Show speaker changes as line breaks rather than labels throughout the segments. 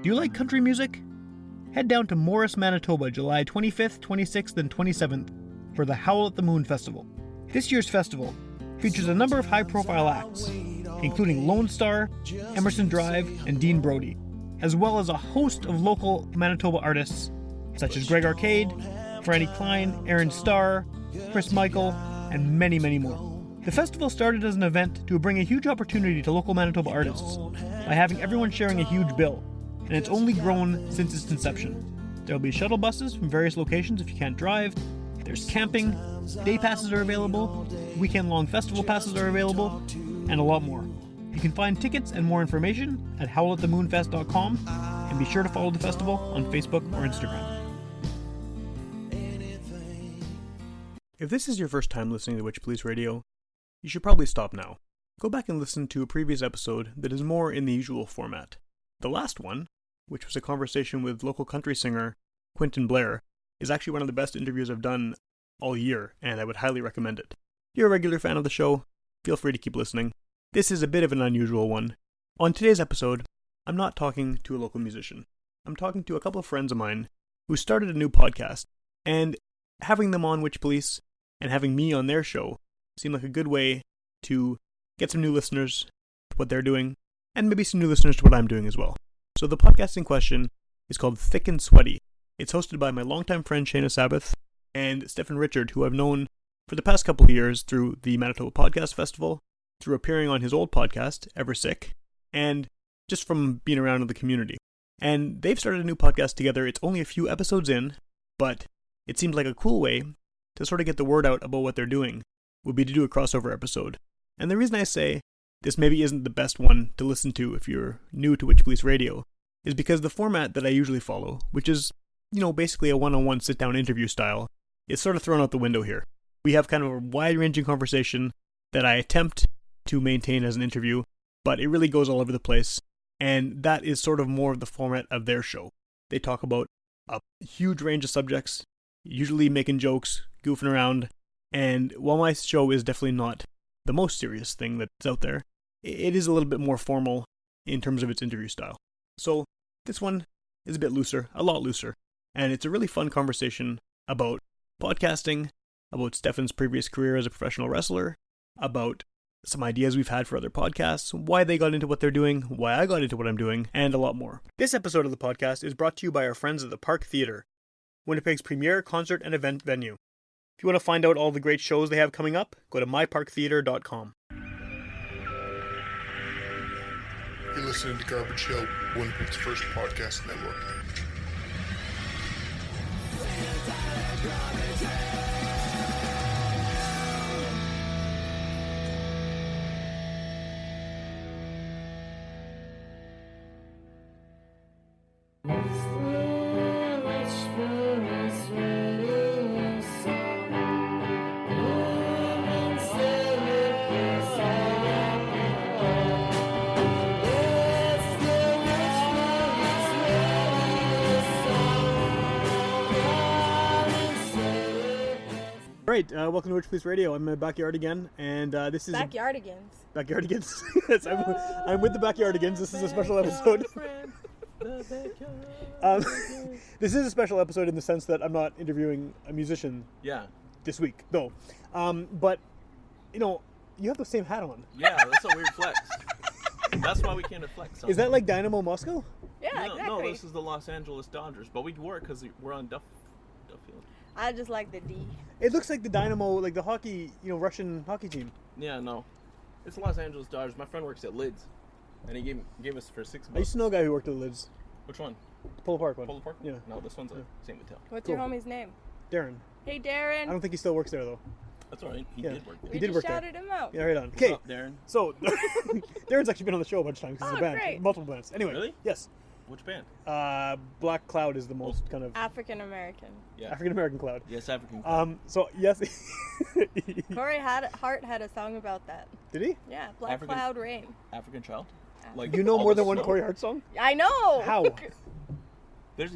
Do you like country music? Head down to Morris, Manitoba, July 25th, 26th, and 27th for the Howl at the Moon Festival. This year's festival features a number of high-profile acts, including Lone Star, Emerson Drive, and Dean Brody, as well as a host of local Manitoba artists such as Greg Arcade, Franny Klein, Aaron Starr, Chris Michael, and many, many more. The festival started as an event to bring a huge opportunity to local Manitoba artists by having everyone sharing a huge bill, and it's only grown since its inception. There will be shuttle buses from various locations if you can't drive, there's camping, day passes are available, weekend-long festival passes are available, and a lot more. You can find tickets and more information at howlatthemoonfest.com, and be sure to follow the festival on Facebook or Instagram. If this is your first time listening to Witchpolice Radio, you should probably stop now. Go back and listen to a previous episode that is more in the usual format. The last one, which was a conversation with local country singer Quentin Blair, is actually one of the best interviews I've done all year, and I would highly recommend it. If you're a regular fan of the show, feel free to keep listening. This is a bit of an unusual one. On today's episode, I'm not talking to a local musician. I'm talking to a couple of friends of mine who started a new podcast, and having them on Witchpolice and having me on their show seemed like a good way to get some new listeners to what they're doing, and maybe some new listeners to what I'm doing as well. So the podcast in question is called Thick and Sweaty. It's hosted by my longtime friend Shena Sabbath and Stephen Richard, who I've known for the past couple of years through the Manitoba Podcast Festival, through appearing on his old podcast, Ever Sick, and just from being around in the community. And they've started a new podcast together. It's only a few episodes in, but it seemed like a cool way to sort of get the word out about what they're doing would be to do a crossover episode. And the reason I say this maybe isn't the best one to listen to if you're new to Witchpolice Radio is because the format that I usually follow, which is, basically a one-on-one sit-down interview style, is sort of thrown out the window here. We have kind of a wide-ranging conversation that I attempt to maintain as an interview, but it really goes all over the place, and that is sort of more of the format of their show. They talk about a huge range of subjects, usually making jokes, goofing around, and while my show is definitely not the most serious thing that's out there, it is a little bit more formal in terms of its interview style. So this one is a bit looser, a lot looser, and it's a really fun conversation about podcasting, about Stefan's previous career as a professional wrestler, about some ideas we've had for other podcasts, why they got into what they're doing, why I got into what I'm doing, and a lot more. This episode of the podcast is brought to you by our friends at the Park Theatre, Winnipeg's premier concert and event venue. If you want to find out all the great shows they have coming up, go to myparktheatre.com.
You're listening to Garbage Hill, Winnipeg's first podcast network.
Alright, welcome to Witchpolice Radio. I'm in my backyard again, and this is...
Backyardigans.
Backyardigans? Yes, I'm with the Backyardigans. This is a special episode. This is a special episode in the sense that I'm not interviewing a musician this week, though. But, you have the same hat on.
Yeah, that's a weird flex. That's why we can't flex on.
Is that like Dynamo Moscow?
Yeah, exactly.
No, this is the Los Angeles Dodgers, but we work because we're on Duffield.
I just like the D.
It looks like the Dynamo, like the hockey, Russian hockey team.
Yeah, no. It's the Los Angeles Dodgers. My friend works at Lids, and he gave us for $6.
I used to know a guy who worked at Lids.
Which one?
The Polo Park one.
Polo Park?
Yeah.
No, this one's a St. Mattel.
What's your homie's name?
Darren.
Hey, Darren.
I don't think he still works there, though.
That's all right. He did work there.
He did work there.
Shouted him out.
Yeah, right on. Okay.
What's up, Darren?
So, Darren's actually been on the show a bunch of times because he's a band.
Great.
Multiple bands. Anyway.
Really?
Yes.
Which band?
Black Cloud is the most kind of...
African American.
Yeah.
African American Cloud.
Yes, African Cloud.
So, yes.
Corey Hart had a song about that.
Did he?
Yeah, Black Cloud Rain.
African Child?
You know
all
more
the
than one
snow?
Corey Hart song?
I know!
How?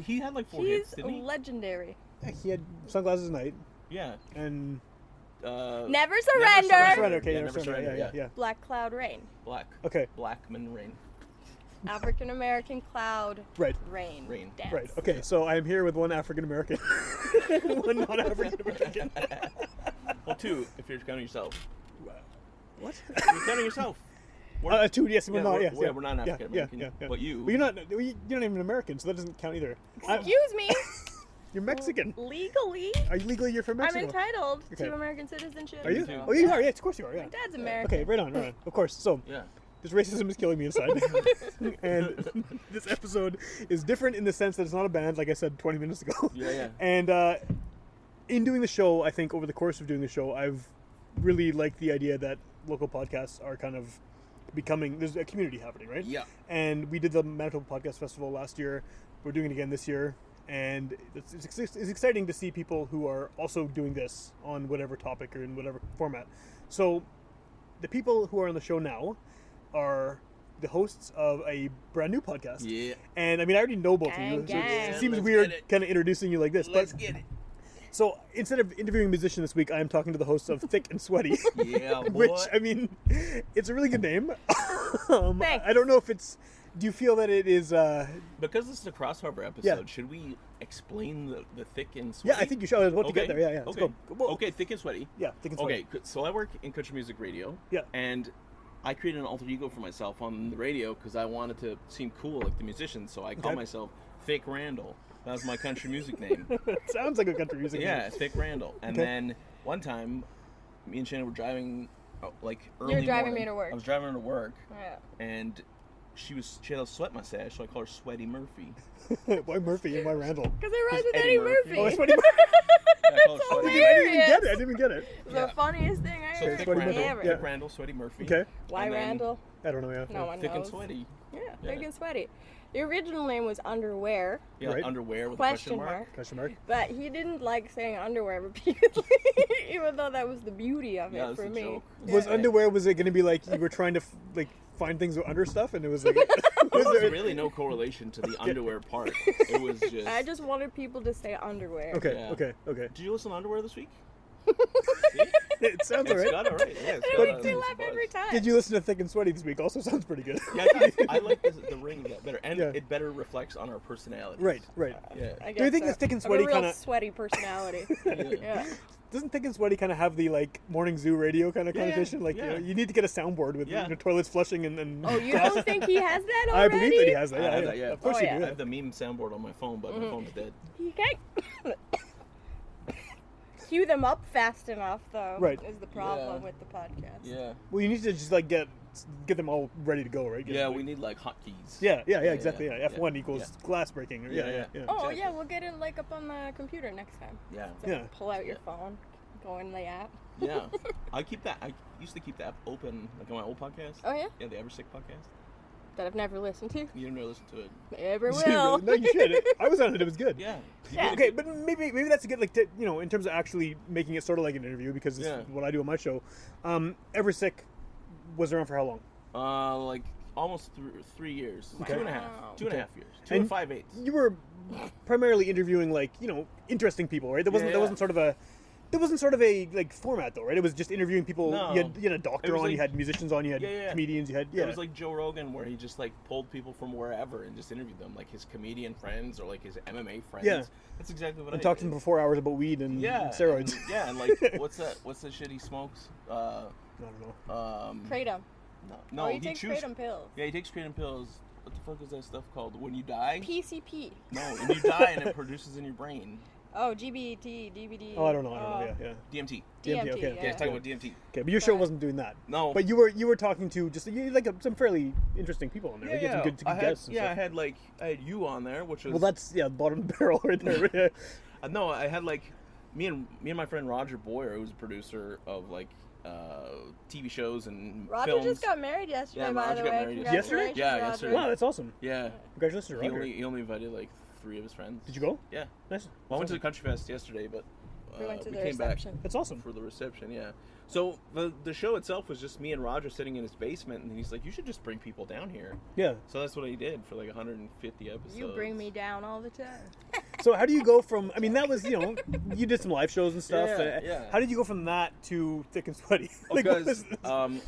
He had like 4
He's
hits, didn't he?
legendary.
Yeah, he had Sunglasses at Night.
Yeah.
And...
Never Surrender!
Surrender. Okay,
Never Surrender.
Yeah.
Black Cloud Rain.
Black.
Okay.
Blackman Rain.
African American cloud.
Right.
Rain. Dance.
Right. Okay. So I'm here with one African American, one non-African American.
Well, two, if you're counting yourself.
What?
You're counting yourself.
Two. Yes, we're not. Yes,
we're not African American.
Yeah.
But you.
But you're not even American, so that doesn't count either.
Excuse me.
You're Mexican.
Legally.
Are you legally? You're from Mexico.
I'm entitled
Okay.
to American citizenship.
Are you?
too.
Oh, you are. Yeah, of course you are. Yeah.
My dad's American.
Okay, right on. Of course. So,
Yeah.
this racism is killing me inside. And this episode is different in the sense that it's not a band, like I said 20 minutes ago.
Yeah.
And in doing the show, I think over the course of doing the show, I've really liked the idea that local podcasts are kind of becoming, there's a community happening, right?
Yeah.
And we did the Manitoba Podcast Festival last year. We're doing it again this year. And it's exciting to see people who are also doing this on whatever topic or in whatever format. So the people who are on the show now are the hosts of a brand new podcast.
Yeah.
And I mean, I already know both of you. So
Gang.
it seems
Let's
weird
get it.
kind of introducing you like this.
Let's
but
get it.
So instead of interviewing a musician this week, I am talking to the hosts of Thick and Sweaty.
Yeah, boy.
Which, I mean, it's a really good name.
Thanks.
I don't know if it's... Do you feel that it is...
Because this is a crossover episode,
Yeah.
should we explain the thick and sweaty?
Yeah, I think you should. I was about to get there. Yeah. Let's
Okay.
go. Whoa.
Okay, thick and sweaty.
Yeah, Thick and Sweaty.
Okay, so I work in country music radio.
Yeah.
And I created an alter ego for myself on the radio because I wanted to seem cool like the musicians. So I call
Okay.
myself Thick Randall. That was my country music name.
Sounds like a country music
Yeah,
name.
Thick Randall. And
Okay.
then one time, me and Shena were driving, like early
You're driving
morning.
me to work.
I was driving her to work,
Yeah.
and she had a sweat mustache, so I call her Sweaty Murphy.
Why Murphy and why Randall?
Because it rhymes with
Eddie
Eddie
Murphy.
Murphy.
Oh, it's Sweaty Murphy.
I call her
It's
Sweaty
hilarious.
I didn't even get it.
The
Yeah.
funniest thing I
So
heard
Thick
Sweaty
Randall,
Murphy.
ever.
Yeah.
Thick Randall, Sweaty Murphy.
Okay.
Why
And then
Randall?
I don't know, yeah.
No one
Thick
knows.
and Sweaty.
Yeah,
Yeah.
Thick and Sweaty. The original name was Underwear,
Yeah,
Right.
underwear with
question
a question
mark.
Question mark.
But he didn't like saying underwear repeatedly, even though that was the beauty of
Yeah,
it
that's
for
a
me.
joke.
Was
Yeah.
underwear, was it going to be like you were trying to find things under stuff and it was like...
There
was
was
there...
really no correlation to the underwear part. It was just.
I just wanted people to say underwear.
Okay,
Yeah.
okay.
Did you listen to underwear this week?
It sounds
It's
alright.
got it right. Yeah, it's
It
got
makes me
some
laugh
buzz.
every time.
Did you listen to Thick and Sweaty this week? Also sounds pretty good.
Yeah, I like the ring of that better, and
Yeah.
it better reflects on our personality.
Right.
Yeah.
I
Do you
guess
think
so.
the Thick and
I'm a
Sweaty
real
kind of...
sweaty personality. Yeah.
Doesn't Thick and Sweaty kind of have the like morning zoo radio kind of
Yeah,
connotation? Like
yeah.
you need to get a soundboard with
Yeah.
toilets flushing and
Oh, you don't think he has that
I
already?
believe that he has that.
I
Yeah,
have that, yeah.
Of course
Oh,
you
yeah.
do.
I have the meme soundboard on my phone, but my phone's dead.
He can't cue them up fast enough, though.
Right.
Is the problem
Yeah.
with the podcast.
Yeah.
Well, you need to just like get them all ready to go, right? Get
Yeah,
them,
we
like-
need like hotkeys.
Yeah, exactly. Yeah.
yeah,
F1
yeah,
equals glass breaking. Or,
Yeah,
yeah.
yeah.
Oh,
Exactly.
yeah, we'll get it like up on the computer next time.
Yeah.
So
Yeah.
pull out your
Yeah.
phone, go in the app.
Yeah. I used to keep the app open, like on my old podcast.
Oh, yeah?
Yeah, the Ever Sick podcast.
That I've never listened to.
You didn't really listen to it.
Never will.
No, you should. I was on it. It was good.
Yeah. You
Yeah.
really
Okay,
did.
but maybe that's a good like in terms of actually making it sort of like an interview because it's
Yeah.
what I do on my show. Ever Sick was around for how long?
Like almost 3 years.
Okay.
2.5.
Wow.
2.5 years. Two
And
and 5/8.
You were primarily interviewing like interesting people, right? There wasn't sort of a like format though, right? It was just interviewing people.
No.
You had a doctor
It was
on,
like-
you had musicians on, you had
Yeah.
comedians, you had
It was like Joe Rogan, where he just like pulled people from wherever and just interviewed them, like his comedian friends or like his MMA friends.
Yeah.
That's exactly what
and
I
talked to
did.
them for 4 hours about weed and steroids.
And, yeah, and like what's the shit he smokes?
I don't know.
Kratom.
No,
Oh, he
he
takes
chews.
Kratom pills.
Yeah, he takes kratom pills. What the fuck is that stuff called? When you die?
PCP.
No, when you die and it produces in your brain.
Oh, GBT, DVD.
Oh, I don't know. Yeah.
DMT.
DMT, okay.
Yeah, he's talking about DMT.
Okay, but your show wasn't doing that.
No.
But you were talking to just some fairly interesting people on there. You had some good
I had,
guests. And
I
stuff.
had you on there, which was
Well, that's bottom of the barrel right there.
no, I had like me and my friend Roger Boyer, who's a producer of like TV shows and
Roger
films.
just got married yesterday,
Yeah,
by
Roger
the
got
way.
married
yesterday.
Yeah,
Roger.
yesterday.
Wow, that's awesome.
Yeah,
Congratulations to
he
Roger.
only invited like 3 of his friends.
Did you go?
Yeah.
Nice.
Well, I went to the Country Fest yesterday, but
We went to the
came
reception.
That's
back
awesome.
for the reception. Yeah. So the show itself was just me and Roger sitting in his basement, and he's like, "You should just bring people down here."
Yeah.
So that's what he did for like 150 episodes.
You bring me down all the time.
So how do you go from? I mean, that was you did some live shows and stuff.
Yeah, yeah.
How did you go from that to Thick and Sweaty? Like, what
Because
was-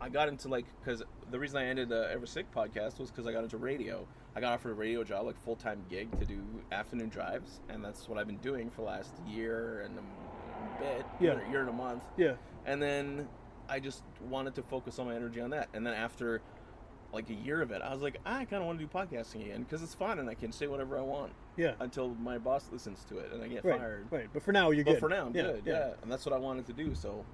I got into like, because the reason I ended the Ever Sick podcast was because I got into radio. I got offered a radio job, like full-time gig, to do afternoon drives, and that's what I've been doing for the last year and a bit, year and a month.
Yeah.
And then I just wanted to focus all my energy on that. And then after like a year of it, I was like, I kind of want to do podcasting again because it's fun and I can say whatever I want.
Yeah.
Until my boss listens to it and I get fired.
Right. But for now, you're good.
But for now, I'm good. Yeah. And that's what I wanted to do. So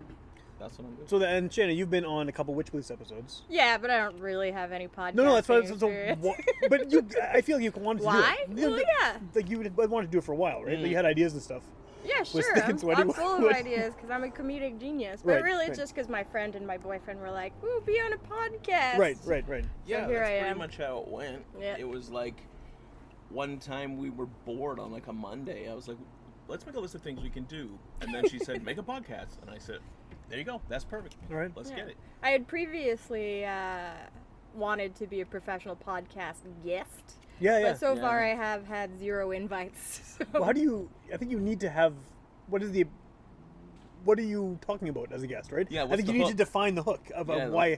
that's what I'm doing.
So, and Shena, you've been on a couple Witchpolice episodes.
Yeah, but I don't really have any podcast.
No, that's fine. But I feel you wanted to
Why?
do it.
Well, yeah.
Like you wanted to do it for a while, right? Like you had ideas and stuff.
Yeah, sure. I'm full of ideas because I'm a comedic genius. But really, it's just because my friend and my boyfriend were like, "Ooh, be on a podcast."
Right.
Yeah,
so here
that's
I am.
pretty much how it went.
Yeah.
It was like one time we were bored on like a Monday. I was like, let's make a list of things we can do. And then she said, make a podcast. And I said, there you go. That's perfect.
All right.
Let's get it.
I had previously wanted to be a professional podcast guest.
Yeah.
But so far I have had 0 invites. So.
Well, how do you... I think you need to have... What are you talking about as a guest, right?
Yeah,
I think you need to define the hook of why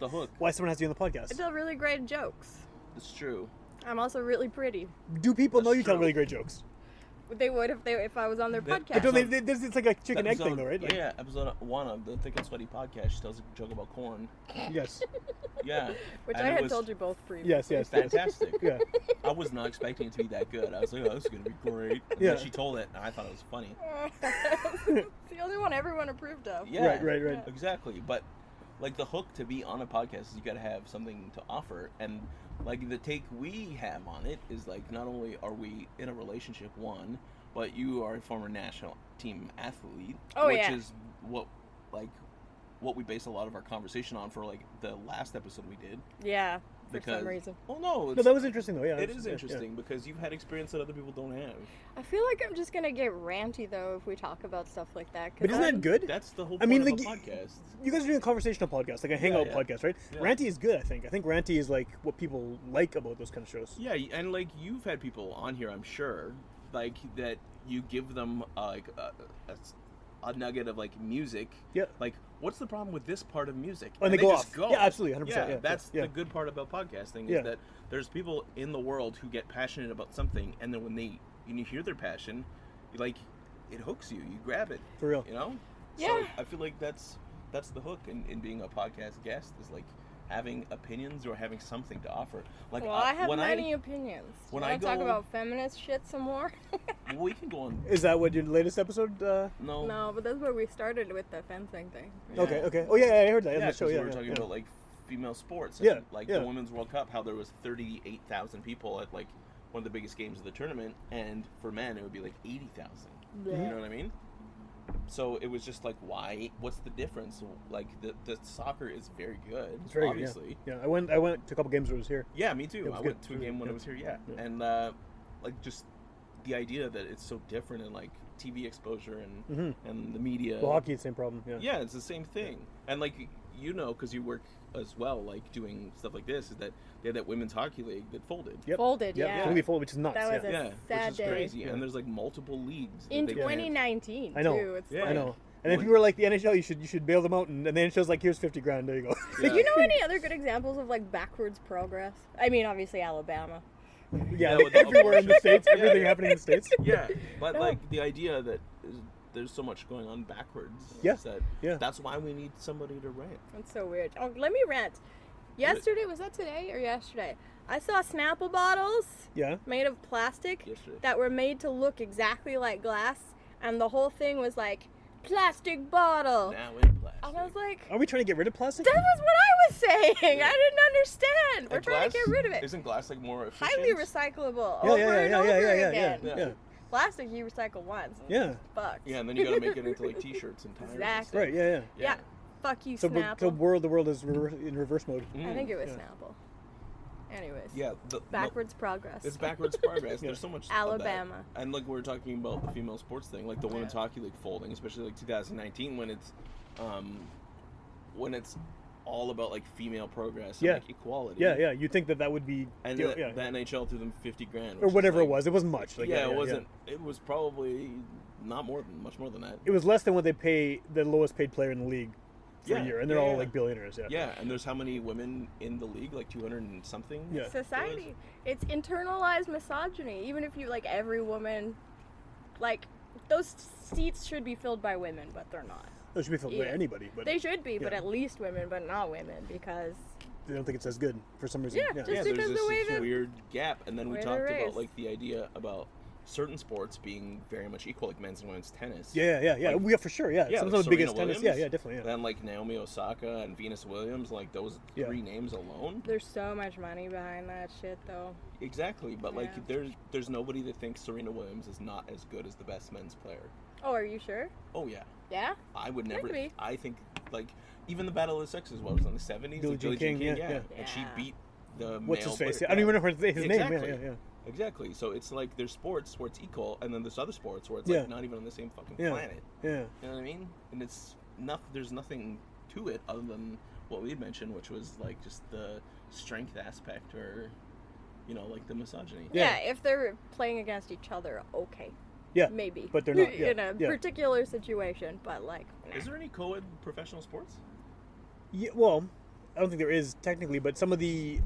someone has to be on the podcast.
I tell really great jokes.
It's true.
I'm also really pretty.
Do people know you tell
true.
really great jokes?
They would if I was on their podcast.
But don't it's like a chicken egg thing, though, right? Like,
Yeah, episode 1 of the Thick and Sweaty podcast. She tells a joke about corn.
Yes.
Yeah.
Which
and
I
it
had
was
told you both previously.
Yes.
fantastic.
Yeah.
I was not expecting it to be that good. I was like, oh, this is going to be great. And
Yeah.
then she told it, and I thought it was funny.
It's the only one everyone approved of.
Yeah.
Right.
Exactly. But, like, the hook to be on a podcast is you got to have something to offer. And, like, the take we have on it is, like, not only are we in a relationship, one, but you are a former national team athlete, which is what we base a lot of our conversation on for, like, the last episode we did.
Yeah, for some reason.
Oh, no.
No, that was interesting, though, yeah.
It is interesting because you've had experience that other people don't have.
I feel like I'm just going to get ranty, though, if we talk about stuff like that.
But isn't that good?
That's the whole point of a podcast.
You guys are doing a conversational podcast, like a hangout podcast, right?
Yeah.
Ranty is good, I think. I think ranty is, like, what people like about those kind of shows.
Yeah, and, like, you've had people on here, I'm sure, like, that you give them, like, a nugget of, like, music.
Yeah.
Like, what's the problem with this part of music?
And they go
just
off.
go.
Yeah, absolutely, 100%.
Yeah,
Yeah,
that's
yeah.
the good part about podcasting is that there's people in the world who get passionate about something, and then when you hear their passion, like, it hooks you. You grab it.
For real.
You know?
Yeah.
So I feel like that's the hook in being a podcast guest is, like, having opinions or having something to offer. Like,
Well, I have many opinions.
When
you
I
want to talk
go-
about feminist shit some more?
Well, we can go on.
Is that what your latest episode?
No.
No, but that's where we started with the fencing thing.
Yeah.
Okay. Oh, yeah, I heard that in
Yeah,
the show.
'cause
Yeah,
we were talking
yeah.
about, like, female sports. And,
Yeah,
like,
yeah.
the Women's World Cup, how there was 38,000 people at, like, one of the biggest games of the tournament, and for men, it would be, like, 80,000. You know what I mean? So it was just like, why? What's the difference? Like, the soccer is very good,
It's very
obviously.
good, yeah. I went to a couple games when I was here.
Yeah, me too.
It was
I
good.
went to a game when I was here, yeah. And, like, just the idea that it's so different in, like, TV exposure and the media.
Well, hockey, same problem. Yeah.
Yeah, it's the same thing. And, like, you know, because you work as well, like, doing stuff like this, is that they had that women's hockey league that folded.
Yep.
Folded,
Yep.
yeah.
Completely folded, which is nuts.
That was
yeah.
a
Yeah,
sad
which is
day.
crazy.
Yeah.
And there's, like, multiple leagues. that
In
they can-
2019,
I know.
too. It's
Yeah.
like,
I know. And then people were like, the NHL, you should bail them out, and then it shows like, here's $50,000. There you go.
Yeah.
You know any other good examples of, like, backwards progress? I mean, obviously Alabama.
Yeah,
with the
everywhere in the states,
Yeah.
everything happening in the states.
Yeah, but, like, the idea that there's so much going on backwards.
Yeah.
Is that
Yeah.
That's why we need somebody to rant.
That's so weird. Oh, let me rant. Yesterday, was that today or yesterday? I saw Snapple bottles
Yeah.
made of plastic
Yesterday.
that were made to look exactly like glass, and the whole thing was like, plastic bottle.
Now in plastic.
And I was like,
Are we trying to get rid of plastic?
that was what I was saying. I didn't understand. We're
And
trying to
glass-
get rid of it.
Isn't glass, like, more efficient?
Highly recyclable
Yeah,
over
yeah,
and
yeah,
over
yeah, yeah,
again.
yeah,
Yeah.
yeah.
Plastic you recycle once. and
Yeah.
it's fucked.
Yeah, and then you gotta make it into, like, t-shirts and tires. and
Exactly.
stuff.
Right, yeah.
Yeah. Fuck you,
So,
Snapple.
the world is in reverse mode.
I think it was
Yeah.
Snapple. Anyways.
Yeah.
Backwards progress.
It's backwards progress. There's so much of that.
Alabama.
And, like, we're talking about the female sports thing, like the women's hockey league folding, especially, like, 2019 when it's all about, like, female progress and,
Yeah.
like, equality.
Yeah. You'd think that would be,
And
you know,
the,
yeah.
the NHL threw them $50,000,
or
which
whatever
is,
it was. It wasn't much. Like,
Yeah, it wasn't. It was probably much more than that.
It was less than what they pay the lowest paid player in the league for a year, and they're all like billionaires. Yeah.
Yeah, and there's how many women in the league? Like 200 and something.
Yeah.
Society. It's internalized misogyny. Even if you like every woman, like those seats should be filled by women, but they're not.
They should be filled by anybody, but
they should be, but at least women, but not women, because
they don't think it's as good for some reason.
Yeah, just because
there's
the way
this weird gap, and then we
way
talked
they're
about
raised.
like the idea about certain sports being very much equal, like men's and women's tennis.
Yeah,
Like,
for sure. Yeah, some
like
of the biggest
Serena
tennis.
Williams,
Yeah, definitely. Yeah.
Then like Naomi Osaka and Venus Williams, like those three names alone.
there's so much money behind that shit, though.
Exactly, but like there's nobody that thinks Serena Williams is not as good as the best men's player.
Oh, are you sure?
Oh yeah.
Yeah?
I would never.
Maybe.
I think like even the Battle of the Sexes, what was it, in the 70s?
Billie Jean King, yeah.
And she beat the
What's
male
his face?
player.
I don't even know his
Exactly.
name. Yeah.
Exactly. So it's like there's sports where it's equal, and then there's other sports where it's like not even on the same fucking planet.
Yeah.
You know what I mean? And it's there's nothing to it other than what we had mentioned, which was like just the strength aspect, or like the misogyny.
Yeah, if they're playing against each other, okay.
Yeah.
Maybe.
But they're not.
In a particular situation, but like.
Is there any co-ed professional sports?
Yeah. Well, I don't think there is technically, but some of the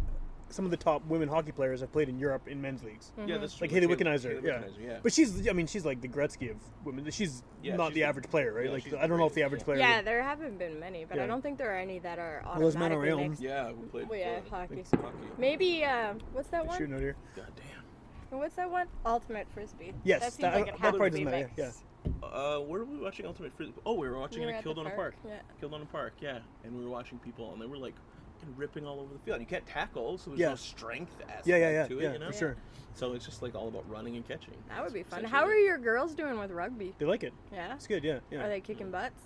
top women hockey players have played in Europe in men's leagues.
Mm-hmm.
Yeah, that's true.
Like Haley Wickenheiser, yeah. But she's like the Gretzky of women. She's not the average player, right? Like I don't know if the average player.
Yeah, there haven't been many, but I don't think there are any that are automatically mixed.
Yeah, we played.
Well, yeah, hockey.
Hockey.
Maybe what's that one?
Shooting out here.
God damn.
What's that one? Ultimate Frisbee.
Yes,
that seems like it has to be mixed.
Yeah.
Where were we watching Ultimate Frisbee? Oh, we were watching it at Kildona Park.
Yeah.
Kildona Park, yeah. And we were watching people, and they were like ripping all over the field. You can't tackle, so there's no strength aspect to it, you know?
For sure.
So it's just like all about running and catching.
That would be fun. How are your girls doing with rugby?
They like it.
Yeah?
It's good, yeah.
Are they kicking butts?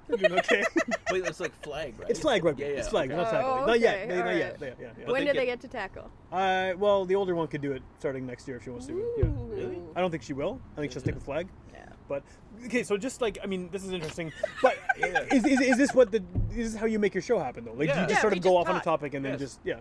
They're doing okay.
Wait, that's like flag, right?
It's flag rugby.
Yeah,
It's flag, not tackling.
Oh,
Not yet.
okay,
Not
all
yet.
right.
Yeah.
When do they get to tackle?
Well, the older one could do it starting next year if she wants to. Yeah.
Really?
I don't think she will. I think she'll stick with flag.
Yeah.
But okay, so just like this is interesting. But is this how you make your show happen though? Like do you just sort of go off on a topic and then just
Yeah.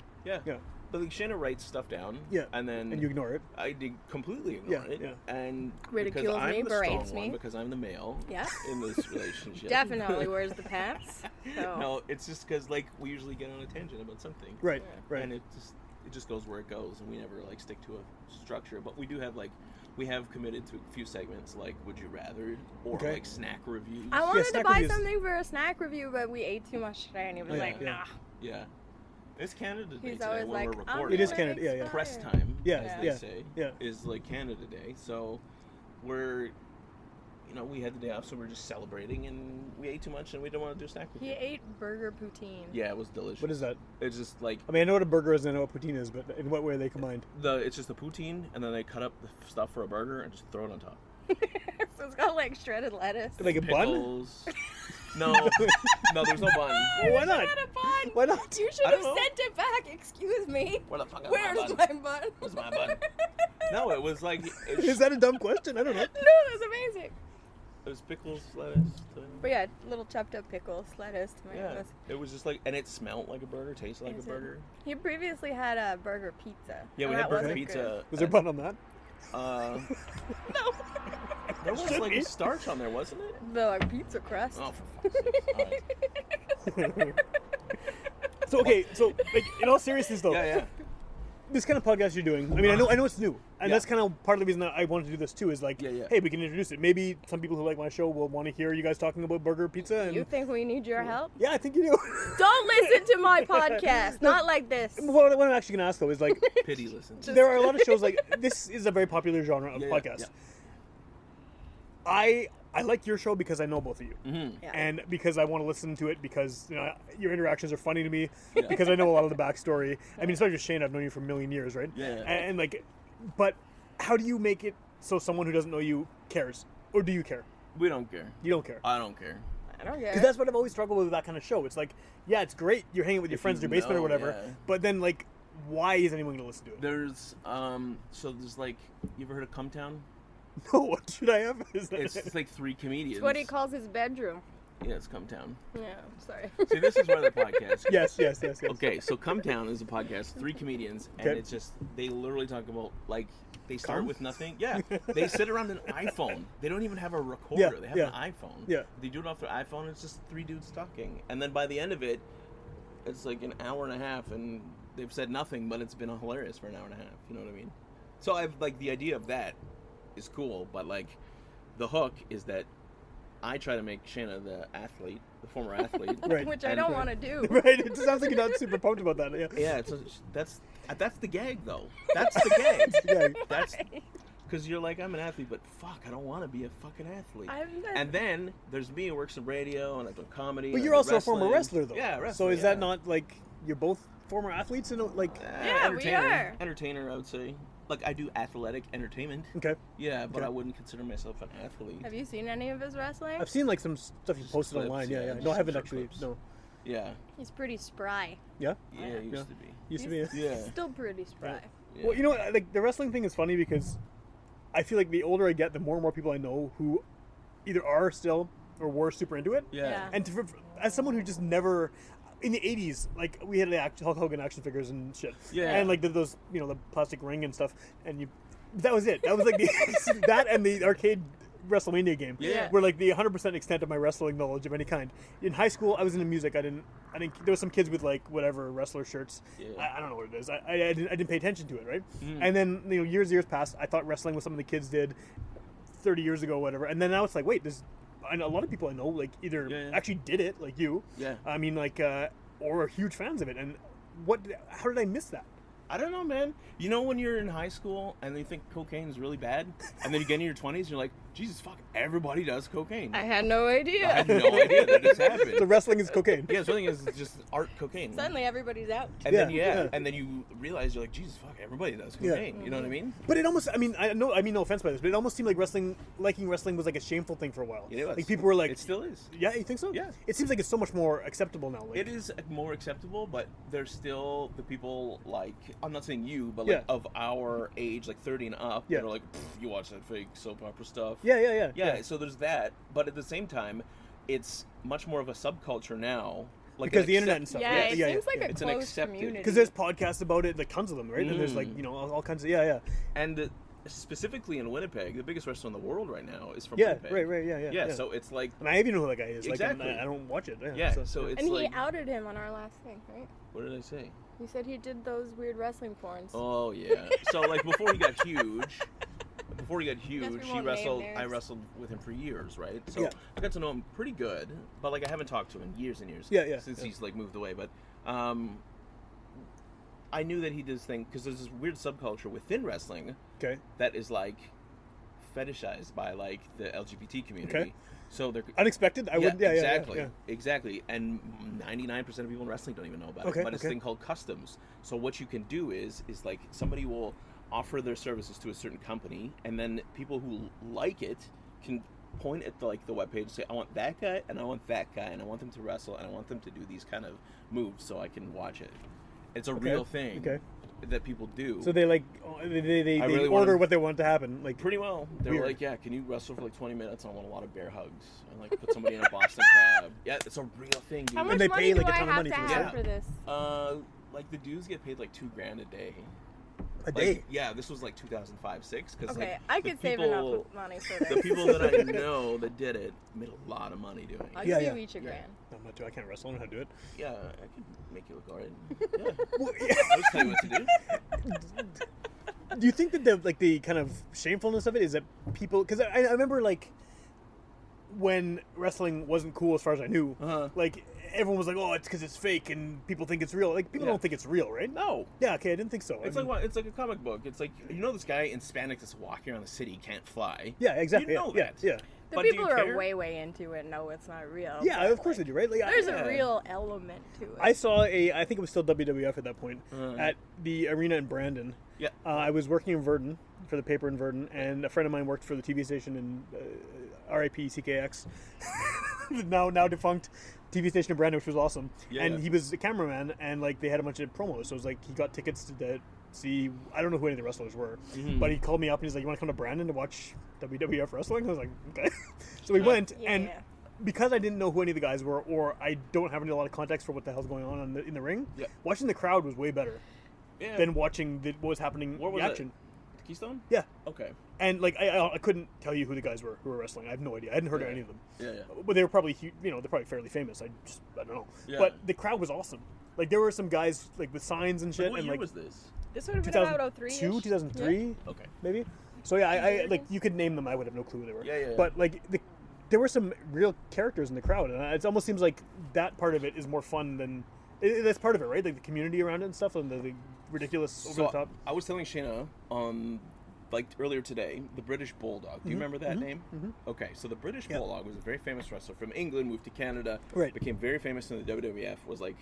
But like Shena writes stuff down.
Yeah.
And then
you ignore it.
I did completely ignore it.
Yeah.
And
Ridicules
because I'm
me,
the
berates
strong
me.
one, because I'm the male.
Yeah.
In this relationship.
Definitely wears the pants. So.
No, it's just because like we usually get on a tangent about something.
Right.
And it just goes where it goes, and we never like stick to a structure. But we do have we have committed to a few segments like Would You Rather or like snack reviews.
I wanted to buy
reviews.
something for a snack review, but we ate too much today, and he was like, nah.
Yeah. It's Canada Day
He's
today
always
when
like,
we're
I'm
recording.
It is Canada, yeah.
Press time, as they say,
yeah.
is like Canada Day. So we're, we had the day off, so we're just celebrating, and we ate too much, and we don't want to do a snack with
He ate burger poutine.
Yeah, it was delicious.
What is that?
It's just like...
I mean, I know what a burger is and I know what poutine is, but in what way are they combined?
It's just the poutine, and then they cut up the stuff for a burger and just throw it on top.
So it's got like shredded lettuce.
Like a bun?
Pickles. No, there's no bun.
Well, why not?
It's not a bun.
Why not?
You should have sent it back. Excuse me.
Where the fuck is
Where's
my bun?
my bun?
Where's my bun? No, it was like...
Is that a dumb question? I don't know.
No, that's amazing.
It was pickles, lettuce.
But yeah, little chopped up pickles, lettuce, tomatoes.
Yeah, it was just like, and it smelled like a burger, tasted like a burger.
He previously had a burger pizza.
Yeah, we had burger pizza.
Was there bun on that?
No.
There was like a starch on there, wasn't it?
The pizza crust.
Oh, for fuck's sake.
So like in all seriousness though, this kind of podcast you're doing, I mean, I know it's new, and that's kind of part of the reason that I wanted to do this too. Is like, hey, we can introduce it. Maybe some people who like my show will want to hear you guys talking about burger pizza. And
you think we need your help?
Yeah, I think you do.
Don't listen to my podcast. Not like this.
What I'm actually going to ask though is like,
pity listen.
There are a lot of shows like this is a very popular genre of podcast. I like your show because I know both of you, and because I want to listen to it because your interactions are funny to me because I know a lot of the backstory. I mean, especially Shane, I've known you for a million years, right?
Yeah.
And like, but how do you make it so someone who doesn't know you cares, or do you care?
We don't care.
You don't care.
I don't care.
I don't care.
Because that's what I've always struggled with that kind of show. It's like, yeah, it's great. You're hanging with your friends in your basement or whatever, but then like, why is anyone going to listen to it?
There's there's like, you ever heard of Come Town?
No, what should I have?
It's like 3 comedians.
It's what he calls his bedroom.
Yeah, it's Come Town.
Yeah, sorry.
See, this is where the podcast.
Yes.
Okay, so Come Town is a podcast, 3 comedians, and
Okay.
it's just they literally talk about like they start
Cum?
with nothing. Yeah, they sit around an iPhone. They don't even have a recorder. They have an iPhone.
Yeah.
They do it off their iPhone. It's just 3 dudes talking, and then by the end of it, it's like an hour and a half, and they've said nothing, but it's been hilarious for an hour and a half. You know what I mean? So I've like the idea of that is cool, but like the hook is that I try to make Shena the athlete, the former athlete,
Right.
Which I don't want to do.
Right. It sounds like you're not super pumped about that. Yeah.
Yeah, that's the gag though. That's the gag.
Yeah.
That's because you're like, I'm an athlete, but fuck, I don't want to be a fucking athlete.
I'm not-
And then there's me who works in radio and I've done comedy.
But
and
you're
I've done
also a former
wrestling.
wrestler, though.
Yeah, wrestler.
So is
yeah.
that not like you're both former athletes? And like,
Yeah, we
entertainer.
are.
Entertainer, I would say. Like I do athletic entertainment.
okay,
Yeah, but
Okay.
I wouldn't consider myself an athlete.
Have you seen any of his wrestling?
I've seen like some stuff you
Just
posted
clips,
online.
yeah,
Yeah.
just
No, I haven't
short
actually.
clips.
No.
Yeah.
He's pretty spry.
Yeah.
Yeah, it used to be.
Used to be.
Yeah.
Still pretty spry.
Yeah.
Well, you know, like the wrestling thing is funny because I feel like the older I get, the more and more people I know who either are still or were super into it.
Yeah.
And as someone who just never, in the '80s, like we had like Hulk Hogan action figures and shit.
Yeah.
And like those, you know, the plastic ring and stuff, and that was it. That was like that and the arcade WrestleMania game.
Yeah.
Were like the 100% extent of my wrestling knowledge of any kind. In high school, I was into music. I didn't. There was some kids with like whatever wrestler shirts.
Yeah.
I don't know what it is. I didn't pay attention to it, right?
Mm.
And then years passed. I thought wrestling was something the kids did 30 years ago, whatever. And then now it's like, wait, a lot of people I know like either
Yeah.
actually did it, like you.
Yeah.
I mean, like, or are huge fans of it. And how did I miss that?
I don't know, man. You know when you're in high school and you think cocaine is really bad, and then you get in your 20s and you're like, Jesus fuck, everybody does cocaine.
I had no idea.
I had no idea that this happened.
So wrestling is cocaine.
Yeah, something is just art cocaine.
Suddenly everybody's out.
And then
Yeah.
and then you realize you're like, Jesus fuck, everybody does
Yeah.
cocaine. You know what I mean?
But it almost, I mean no offense by this, but it almost seemed like liking wrestling was like a shameful thing for a while.
It was.
Like people were like,
It still is.
yeah, you think so?
Yeah.
It seems like it's so much more acceptable now. Like,
It is more acceptable, but there's still the people like, I'm not saying you, but like
Yeah.
of our age, like 30 and up,
Yeah.
that are like, you watch that fake soap opera stuff.
Yeah.
So there's that, but at the same time, it's much more of a subculture now. Like
Because
an
the internet and
accept-
stuff.
Yeah,
Yeah,
it
yeah,
seems
yeah,
like
yeah.
a
It's an
closed
accepted-
community.
Because there's podcasts about it, like tons of them, right? And there's like,
Mm.
you know, all kinds of, yeah.
And specifically in Winnipeg, the biggest restaurant in the world right now is from
Yeah,
Winnipeg.
right, yeah.
Yeah, so it's like,
And I even know who that guy is.
Exactly.
Like, I don't watch it.
yeah, so it's
and
like,
he outed him on our last thing, right?
what did I say?
He said he did those weird wrestling porns.
Oh yeah. So like before he got huge,
we
he
won't name
wrestled. I
names.
wrestled with him for years, right? So
Yeah.
I got to know him pretty good, but like I haven't talked to him in years and years.
Yeah,
Since
yeah.
he's like moved away, but I knew that he did this thing because there's this weird subculture within wrestling
Okay.
that is like fetishized by like the LGBT community.
Okay.
So they're
Unexpected? I would, yeah.
exactly, exactly. And 99% of people in wrestling don't even know about
Okay,
it. But it's
okay.
a thing called customs. So what you can do is like somebody will offer their services to a certain company, and then people who like it can point at the webpage and say, I want that guy, and I want that guy, and I want them to wrestle, and I want them to do these kind of moves so I can watch it. It's a real thing
Okay.
that people do.
So they like, they
really
order
wanna-
what they want to happen. Like,
Pretty well. They
Weird.
were like, yeah, can you wrestle for like 20 minutes? I want a lot of bear hugs. And like put somebody in a Boston crab. Yeah, it's a real thing, dude.
How
And
much
they
money
pay,
do
like, a
I
ton of
have
money
to
for
have
this.
for this?
Like the dudes get paid like $2,000 a day.
a
Like,
day.
yeah, this was like 2005-06. Cause
Okay,
like,
I
the
could save
people-
enough money for this.
The people that I know that did it made a lot of money doing
I'll
it.
Yeah,
give
yeah.
you each a grand.
No, I'm not doing. I can't wrestle. I don't know how to do it.
Yeah, I could make you look alright. Yeah,
Well,
I'll just tell you what to do.
do you think that the kind of shamefulness of it is that people? Because I remember like when wrestling wasn't cool as far as I knew.
Uh-huh.
Like everyone was like, "Oh, it's because it's fake," and people think it's real. Like people
Yeah.
don't think it's real, right?
No.
Yeah. Okay, I didn't think so.
It's like what? It's like a comic book. It's like, you know, this guy in spandex that's walking around the city can't fly.
Yeah, exactly.
You know
yeah,
that.
yeah.
The
But do
people
you
who
care?
are way into it know it's not real.
Yeah,
but,
of course they
like,
do, right? Like,
There's
Yeah.
a real element to it.
I saw I think it was still WWF at that point,
Uh.
at the arena in Brandon.
Yeah.
I was working in Verdun for the paper in Verdun, and a friend of mine worked for the TV station in RIP CKX, now defunct TV station in Brandon, which was awesome.
Yeah,
and
yeah.
he was a cameraman, and like they had a bunch of promos, so it was like he got tickets to see. I don't know who any of the wrestlers were,
Mhm.
but he called me up and he's like, "You want to come to Brandon to watch WWF wrestling?" I was like, "Okay." So we went,
Yeah.
and because I didn't know who any of the guys were, or I don't have a lot of context for what the hell's going on in the ring.
Yeah.
Watching the crowd was way better than watching what was happening in the action.
It? Keystone?
Yeah.
Okay.
And like I couldn't tell you who the guys were who were wrestling. I have no idea. I hadn't heard of any of them.
Yeah.
But they were probably they're probably fairly famous. I don't know.
Yeah.
But the crowd was awesome. Like there were some guys like with signs and shit.
What
and
year
like
was this?
This would have been about 03.
2003,
Okay.
maybe. So yeah, I like you could name them. I would have no clue who they were.
Yeah.
But like there were some real characters in the crowd, and it almost seems like that part of it is more fun than that's part of it, right? Like the community around it and stuff, and the ridiculous over the top.
I was telling Shena like earlier today, the British Bulldog. Do you remember that name? Mm-hmm. Okay, so the British Bulldog was a very famous wrestler from England, moved to Canada, became very famous in the WWF, was like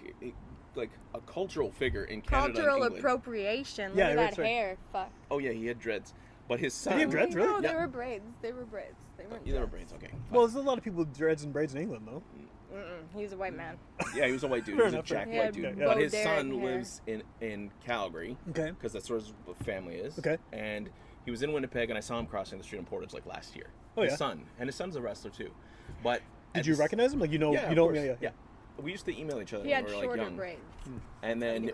a cultural figure in Canada.
Cultural
and England.
appropriation. Look
Yeah,
at
that's
that
right.
hair. Fuck.
Oh yeah, he had dreads. But his son...
Did he have dreads, really?
No,
Yeah.
they were braids. They were braids. They weren't
They were
dreads.
braids, okay.
Well, there's a lot of people with dreads and braids in England, though.
He was a white man.
Yeah, he was a white dude. He
Fair
was a
enough,
jack
fair.
white
He
dude.
had
But his
Bo
son
Derek hair.
lives in Calgary.
Okay.
Because that's where his family is.
Okay.
And he was in Winnipeg, and I saw him crossing the street in Portage like last year.
Oh,
his
yeah?
son. And his son's a wrestler, too. But...
Did you recognize him? Like you know,
Yeah,
you know,
of course.
yeah.
We used to email each other
He
when
had
we were like
shorter
young.
braids.
And then...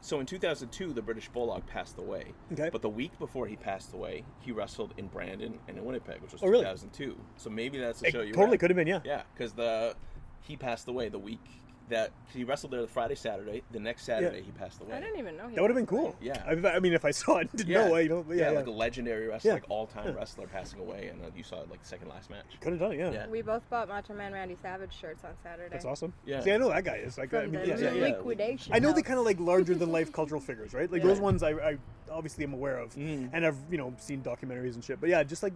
So in 2002, the British Bulldog passed away.
Okay.
But the week before he passed away, he wrestled in Brandon and in Winnipeg, which was
Oh, really?
2002. So maybe that's the
It
show you
totally
were at.
could have been, yeah.
Yeah, because he passed away the week that he wrestled there the Friday, Saturday. The next Saturday, he passed away.
I didn't even know he
That would have been
passed away.
cool.
Yeah.
I mean, if I saw it, didn't know. You know, yeah.
like a legendary wrestler,
Yeah.
like all-time
Yeah.
wrestler passing away, and you saw like the second last match.
Could have done it, yeah.
Yeah.
We both bought Macho Man Randy Savage shirts on Saturday.
That's awesome.
Yeah.
See, I know that guy is. Like, I
From
mean,
the
yeah.
liquidation.
I know they
house.
kind of like larger than life cultural figures, right? Like
Yeah.
those ones I obviously am aware of,
Mm.
and I've seen documentaries and shit. But yeah, just like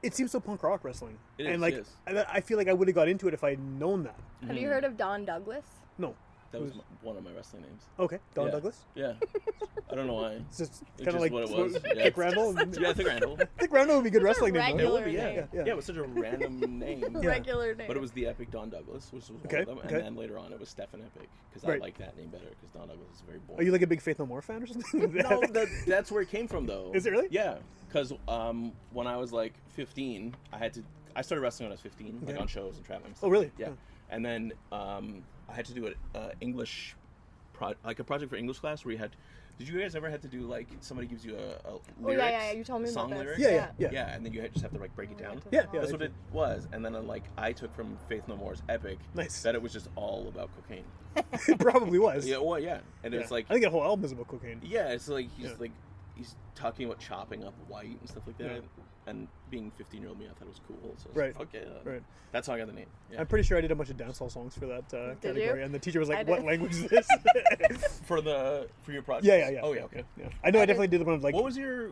it seems so punk rock wrestling,
It
and
is,
like
it is.
I feel like I would have got into it if I'd known that.
Have you heard of Don Douglas?
No.
That was one of my wrestling names.
Okay, Don
Yeah.
Douglas.
Yeah. I don't know why.
It's just
It's
kind of
just
like
what it was. Yeah.
Thick Randall.
Yeah, Thick Randall.
Thick Randall would be a good
It's a
wrestling name.
regular
Though.
name.
Yeah.
It was such a random name.
Regular name.
But it was the Epic Don Douglas, which was one
Okay,
of them.
okay.
And then later on, it was Stefan Epic, because
Right.
I like that name better, because Don Douglas is very boring.
Are you like a big Faith No More fan or something?
No, that's where it came from, though.
Is it really?
Yeah, because when I was like 15, I started wrestling when I was 15, like
Okay.
on shows and traveling. and
Oh,
stuff.
really?
Yeah.
Yeah.
And then I had to do an English, like a project for English class where you had. Did you guys ever had to do like somebody gives you a
Oh
lyrics,
yeah, you told me
song
about
lyrics?
this.
Yeah.
And then you just have to like break it down.
Yeah,
That's what
yeah.
it was. And then like I took from Faith No More's Epic
Nice.
that it was just all about cocaine.
It probably was.
Yeah, well, yeah. And it's like
I think that whole album is about cocaine.
yeah, it's like
Yeah.
he's talking about chopping up white and stuff like that.
Yeah.
And being 15-year-old me, I thought it was cool. So I was
Right.
like, fuck yeah.
Right.
That's how I got the name. Yeah.
I'm pretty sure I did a bunch of dancehall songs for that
Did
category,
you?
and the teacher was
I
like,
did.
"What language is this?"
for your project.
yeah.
Oh yeah. Okay.
Yeah. I know. I definitely did the one of like
What was your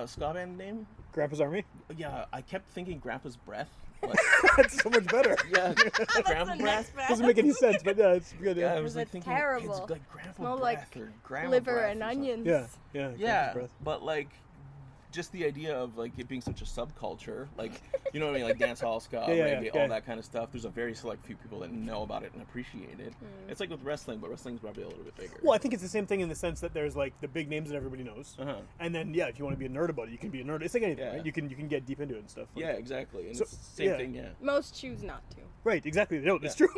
ska band name?
Grandpa's Army.
Yeah, I kept thinking Grandpa's Breath. Like,
That's so much better.
yeah,
That's
Grandpa
the
Breath.
next band.
Doesn't make any sense, but yeah, it's good.
Yeah, I
Yeah,
was like
It's
thinking
terrible.
It's like Grandpa
Smelled
Breath
like
or Grandma
liver
Breath
and
or something.
onions.
yeah.
Yeah,
Grandpa's Breath.
but like, just the idea of like it being such a subculture, like you know what I mean, like dance hall, ska, reggae, all that kind of stuff. There's a very select few people that know about it and appreciate it. It's like with wrestling, but wrestling's probably a little bit bigger.
Well, I think it's the same thing in the sense that there's like the big names that everybody knows,
Uh-huh.
and then yeah, if you want to be a nerd about it, you can be a nerd. It's like anything,
Yeah.
right? You can get deep into it and stuff. Like-
Yeah, exactly. And
So-
it's the same
yeah.
thing. Yeah.
Most choose not to.
Right, exactly. No, that's true.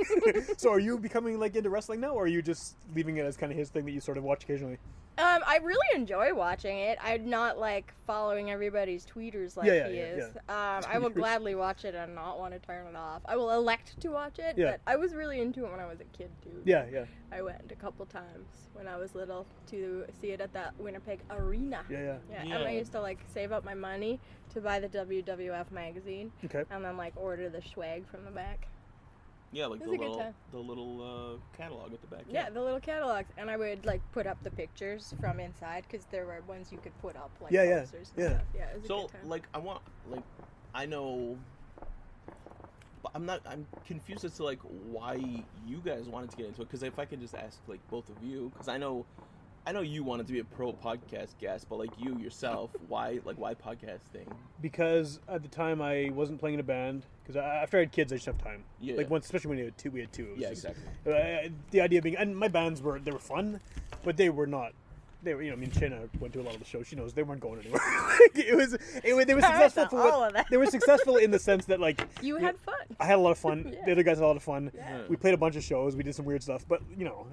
So are you becoming like into wrestling now, or are you just leaving it as kind of his thing that you sort of watch occasionally?
I really enjoy watching it. I'm not like following everybody's tweeters like
Yeah,
he
yeah,
is. I will
Tweeters.
gladly watch it and not want to turn it off. I will elect to watch it,
Yeah.
but I was really into it when I was a kid too.
Yeah.
I went a couple times when I was little to see it at that Winnipeg Arena.
Yeah.
And I used to like save up my money to buy the WWF magazine
Okay.
and then like order the swag from the back.
Yeah, like
It
the
was a good
little
time.
catalog at the back.
Yeah, the little catalogs, and I would like put up the pictures from inside because there were ones you could put up like
Yeah.
posters and
Yeah.
stuff. Yeah, it was a
So
good time.
like I know, but I'm confused as to like why you guys wanted to get into it. Because if I could just ask like both of you, because I know you wanted to be a pro podcast guest, but like you yourself, why podcasting?
Because at the time I wasn't playing in a band. Because after I had kids, I just have time.
Yeah.
Like once, especially when we had two. It was
Yeah,
just-
exactly.
The idea being, and my bands were fun, but they were not they were, you know, I mean, Shena went to a lot of the shows. She knows they weren't going anywhere. They were successful for
all of that.
they were successful in the sense that like
You had fun.
I had a lot of fun.
Yeah.
The other guys had a lot of fun.
Yeah.
We played a bunch of shows. We did some weird stuff, but you know,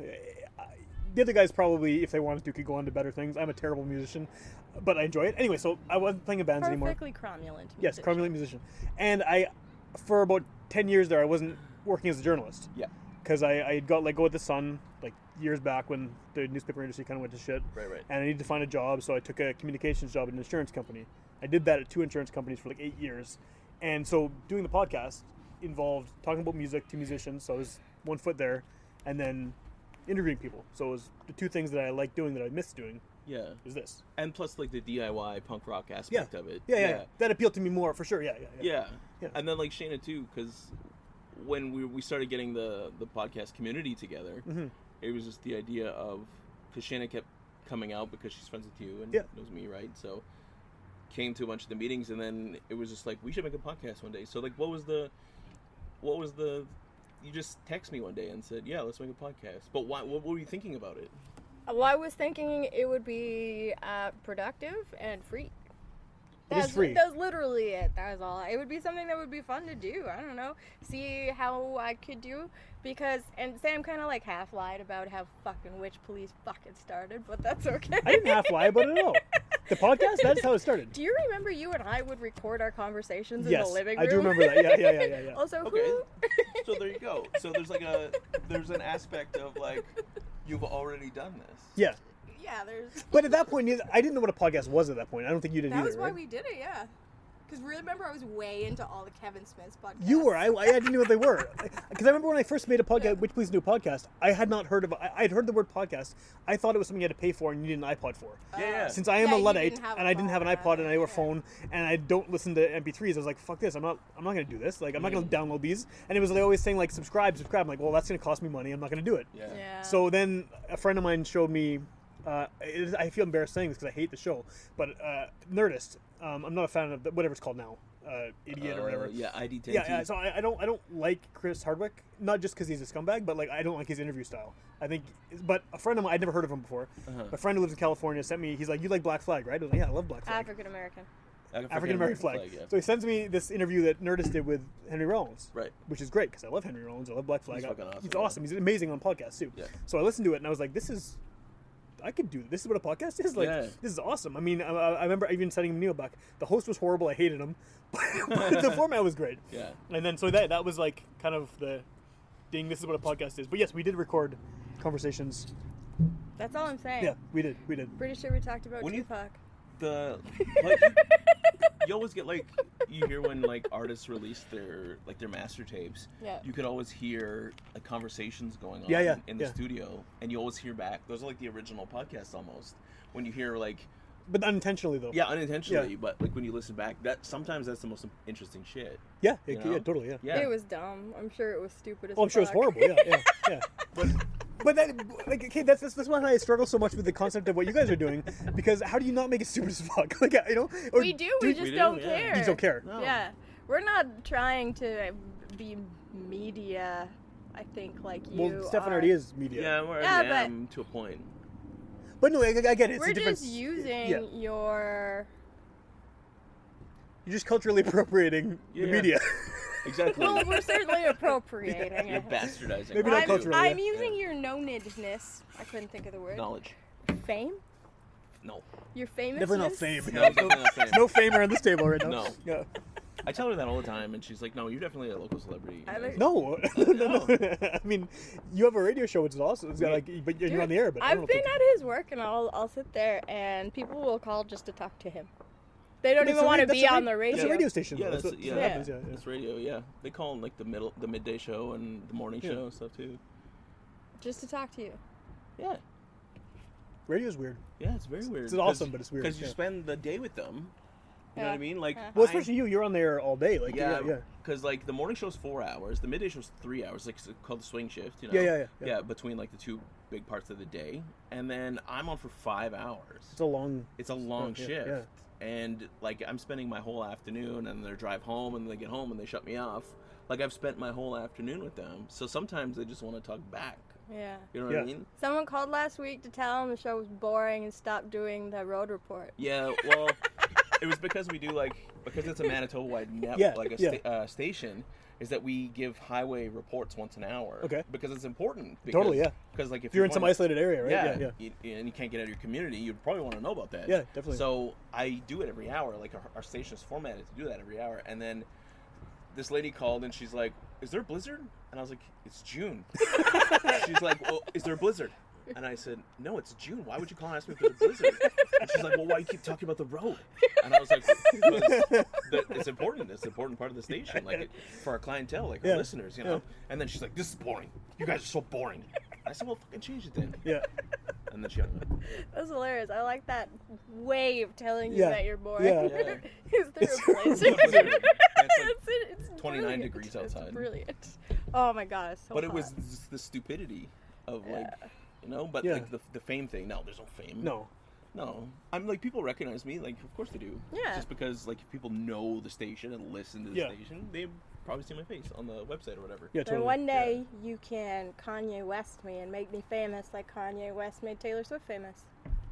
the other guys probably, if they wanted to, could go on to better things. I'm a terrible musician, but I enjoy it anyway. So I wasn't playing in bands anymore.
Perfectly cromulent.
Yes,
musician.
cromulent musician. And for about 10 years there, I wasn't working as a journalist.
Yeah.
Because I got let go at the Sun like years back when the newspaper industry kind of went to shit.
Right.
And I needed to find a job, so I took a communications job at an insurance company. I did that at 2 insurance companies for like 8 years. And so doing the podcast involved talking about music to musicians, so I was one foot there, and then interviewing people. So it was the two things that I like doing that I miss doing.
Yeah.
Is this.
And plus, like, the DIY punk rock aspect of it.
Yeah. That appealed to me more, for sure. Yeah.
And then, like, Shena, too, because when we started getting the podcast community together,
Mm-hmm.
it was just the idea of, because Shena kept coming out because she's friends with you and knows me, right? So came to a bunch of the meetings, and then it was just like, we should make a podcast one day. So, like, what was the you just text me one day and said, yeah, let's make a podcast. But why? What were you thinking about it?
Well, I was thinking it would be productive and free.
It is free.
That was literally it. That was all. It would be something that would be fun to do. I don't know. See how I could do. Because, and Sam kind of like half lied about how fucking Witchpolice fucking started, but that's okay.
I didn't half lie about it at all. The podcast, that's how it started.
Do you remember you and I would record our conversations in
Yes,
the living room?
I do remember that. Yeah.
Also,
Okay.
who?
So there you go. So there's an aspect of, like, you've already done this.
Yeah.
Yeah, there's...
But at that point, I didn't know what a podcast was at that point. I don't think you did
That
either,
was why
right?
we did it, yeah. Because remember, I was way into all the Kevin Smith's podcasts.
You were. I didn't know what they were. Because I remember when I first made a podcast, Witchpolice New podcast, I had not heard of it. I had heard the word podcast. I thought it was something you had to pay for and you needed an iPod for.
Yeah.
Since I am a
you
Luddite
didn't have a
and I didn't have an
phone,
iPod and I have a
yeah.
phone and I don't listen to MP3s, I was like, fuck this. I'm not going to do this. Like, I'm not going to download these. And it was like always saying, like, subscribe. I'm like, well, that's going to cost me money. I'm not going to do it.
Yeah.
So then a friend of mine showed me, I feel embarrassed saying this because I hate the show, but Nerdist. I'm not a fan of whatever it's called now. Idiot or whatever.
Yeah, ID10.
Yeah. So I don't like Chris Hardwick, not just because he's a scumbag, but like I don't like his interview style. I think, but a friend of mine, I'd never heard of him before. A friend who lives in California sent me. He's like, "You like Black Flag, right?" I was like, "Yeah, I love Black Flag."
African American.
African American flag.
yeah.
So he sends me this interview that Nerdist did with Henry Rollins,
Right.
which is great because I love Henry Rollins. I love Black Flag.
He's fucking awesome,
He's
yeah.
awesome. He's amazing on podcasts too.
Yeah.
So I listened to it and I was like, I could do this. This is what a podcast is. Like,
Yeah.
this is awesome. I mean, I remember even sending him Neil back. The host was horrible. I hated him, but the format was great.
Yeah.
And then so that was like kind of the thing. This is what a podcast is. But yes, we did record conversations.
That's all I'm saying.
Yeah, we did.
Pretty sure we talked about
When you-
Tupac.
Like, you always get, like, you hear when, like, artists release their master tapes.
Yeah.
You could always hear, like, conversations going on in the
yeah.
studio, and you always hear back. Those are like the original podcasts almost. When you hear, like,
But unintentionally though.
yeah, unintentionally,
Yeah.
but like when you listen back, sometimes that's the most interesting shit.
Yeah.
You know?
Yeah. Totally. Yeah.
Yeah.
It was dumb. I'm sure it was stupid as
Oh, I'm sure it's
fuck.
horrible. Yeah. But that, like, okay, that's why I struggle so much with the concept of what you guys are doing, because how do you not make it stupid as fuck? Like, you know, or
We do. We just don't
yeah.
care.
You just don't care.
No.
Yeah. We're not trying to be media, I think, like you
Well, Stefan
are.
already is media.
Yeah, where
Yeah,
I
but-
am to a point.
But no, I get it. It's
We're
a different.
just using
Yeah.
your...
You're just culturally appropriating the
Yeah.
media.
Exactly.
Well, we're certainly appropriating
You're
it.
bastardizing.
Maybe
what
not
you do.
culturally.
I'm
yeah.
using your knownness. I couldn't think of the word.
Knowledge.
Fame?
No.
Your famousness?
Never enough fame.
No, definitely not fame.
No fame around this table right now.
No.
Yeah.
I tell her that all the time, and she's like, "No, you're definitely a local celebrity."
I like-
No. No. I mean, you have a radio show, which is awesome. It's got like, but you're on the air. But I don't
I've
know
been
if
at his work, and I'll sit there, and people will call just to talk to him. They don't
But it's
even
a
want to
that's
be
a
on the radio.
It's a radio station.
Yeah,
though.
that's
what
yeah.
happens. Yeah.
It's radio. Yeah, they call them like the midday show and the morning
Yeah.
show and stuff too.
Just to talk to you.
Yeah,
Radio's weird.
yeah, it's very weird.
It's awesome, but it's weird,
because you
yeah.
spend the day with them. You know
Yeah.
what I mean? Like,
Yeah.
Well, especially you're on there all day. Like, yeah.
Because like the morning show's 4 hours, the midday show's 3 hours. Like it's called the swing shift. You know?
Yeah.
Yeah, between like the two big parts of the day, and then I'm on for 5 hours.
It's a long.
It's a long
yeah,
shift.
yeah.
And like I'm spending my whole afternoon and their drive home and they get home and they shut me off. Like I've spent my whole afternoon with them. So sometimes they just want to talk back.
Yeah.
You know what I mean?
Someone called last week to tell him the show was boring and stopped doing the road report.
Yeah, well, it was because we do because it's a Manitoba-wide station, is that we give highway reports once an hour.
Okay.
Because it's important.
Totally, yeah.
Because if
you're in some isolated area, right?
And you can't get out of your community, you'd probably want to know about that.
Yeah, definitely.
So I do it every hour. Like our station is formatted to do that every hour. And then this lady called and she's like, "Is there a blizzard?" And I was like, "It's June." She's like, "Well, is there a blizzard?" And I said, "No, it's June. Why would you call and ask me if there's a blizzard?" And she's like, "Well, why do you keep talking about the road?" And I was like, "It's important. It's an important part of the station, for our clientele, our listeners, you know." And then she's like, "This is boring. You guys are so boring." I said, "Well, fucking change it then."
Yeah.
And then she hung up.
That's hilarious. I like that way of telling you that you're boring.
Yeah.
Is there a blizzard?
It's 29 degrees outside.
It's brilliant. Oh my god, it's so
But
hot.
it was the stupidity of but the fame thing. No, there's no fame. No. I'm people recognize me, of course they do.
Yeah.
Just because if people know the station and listen to the station, they probably see my face on the website or whatever.
Yeah, totally.
Then one day you can Kanye West me and make me famous like Kanye West made Taylor Swift famous.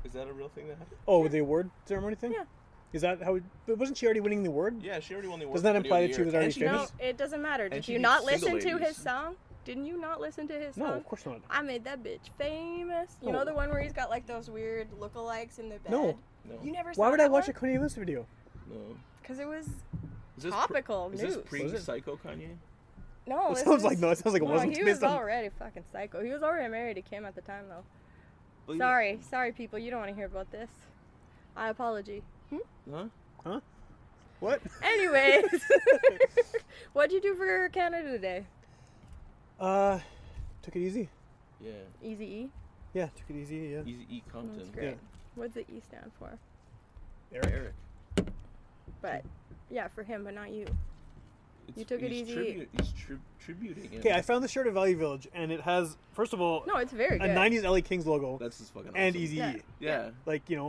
Is that a real thing that happened?
Oh, the award ceremony thing?
Yeah.
Is that how? But wasn't she already winning the award?
Yeah, she already won the award.
Doesn't that imply that she was already famous?
No, it doesn't matter. Did
she
you
beat
not
single
listen to
ladies.
his song? Didn't you not listen to his song?
No, of course not.
I made that bitch famous. You know the one where he's got those weird lookalikes in the bed?
No.
You never saw
Why would I
that
watch
one?
a Kanye West video?
No.
Because it was
Is this
topical
Is
news.
this pre-Psycho Kanye?
No,
It
this
sounds
is-
like it sounds like it wasn't.
he
based
was
on-
already fucking psycho. He was already married to Kim at the time, though.
Well,
Sorry, people. You don't want to hear about this. I apology.
Huh?
What?
Anyways, what'd you do for Canada today?
Took it easy.
Yeah.
Easy E.
Yeah, took it easy. Yeah.
Easy E Compton.
That's great. What's the E stand for?
Eric.
But yeah, for him, but not you. You took it easy.
He's tributing him.
Okay, I found the shirt at Value Village, and it has, first of all,
No, it's very
a
good.
90s LA Kings logo
That's just fucking awesome.
and Easy
Yeah.
E.
Yeah.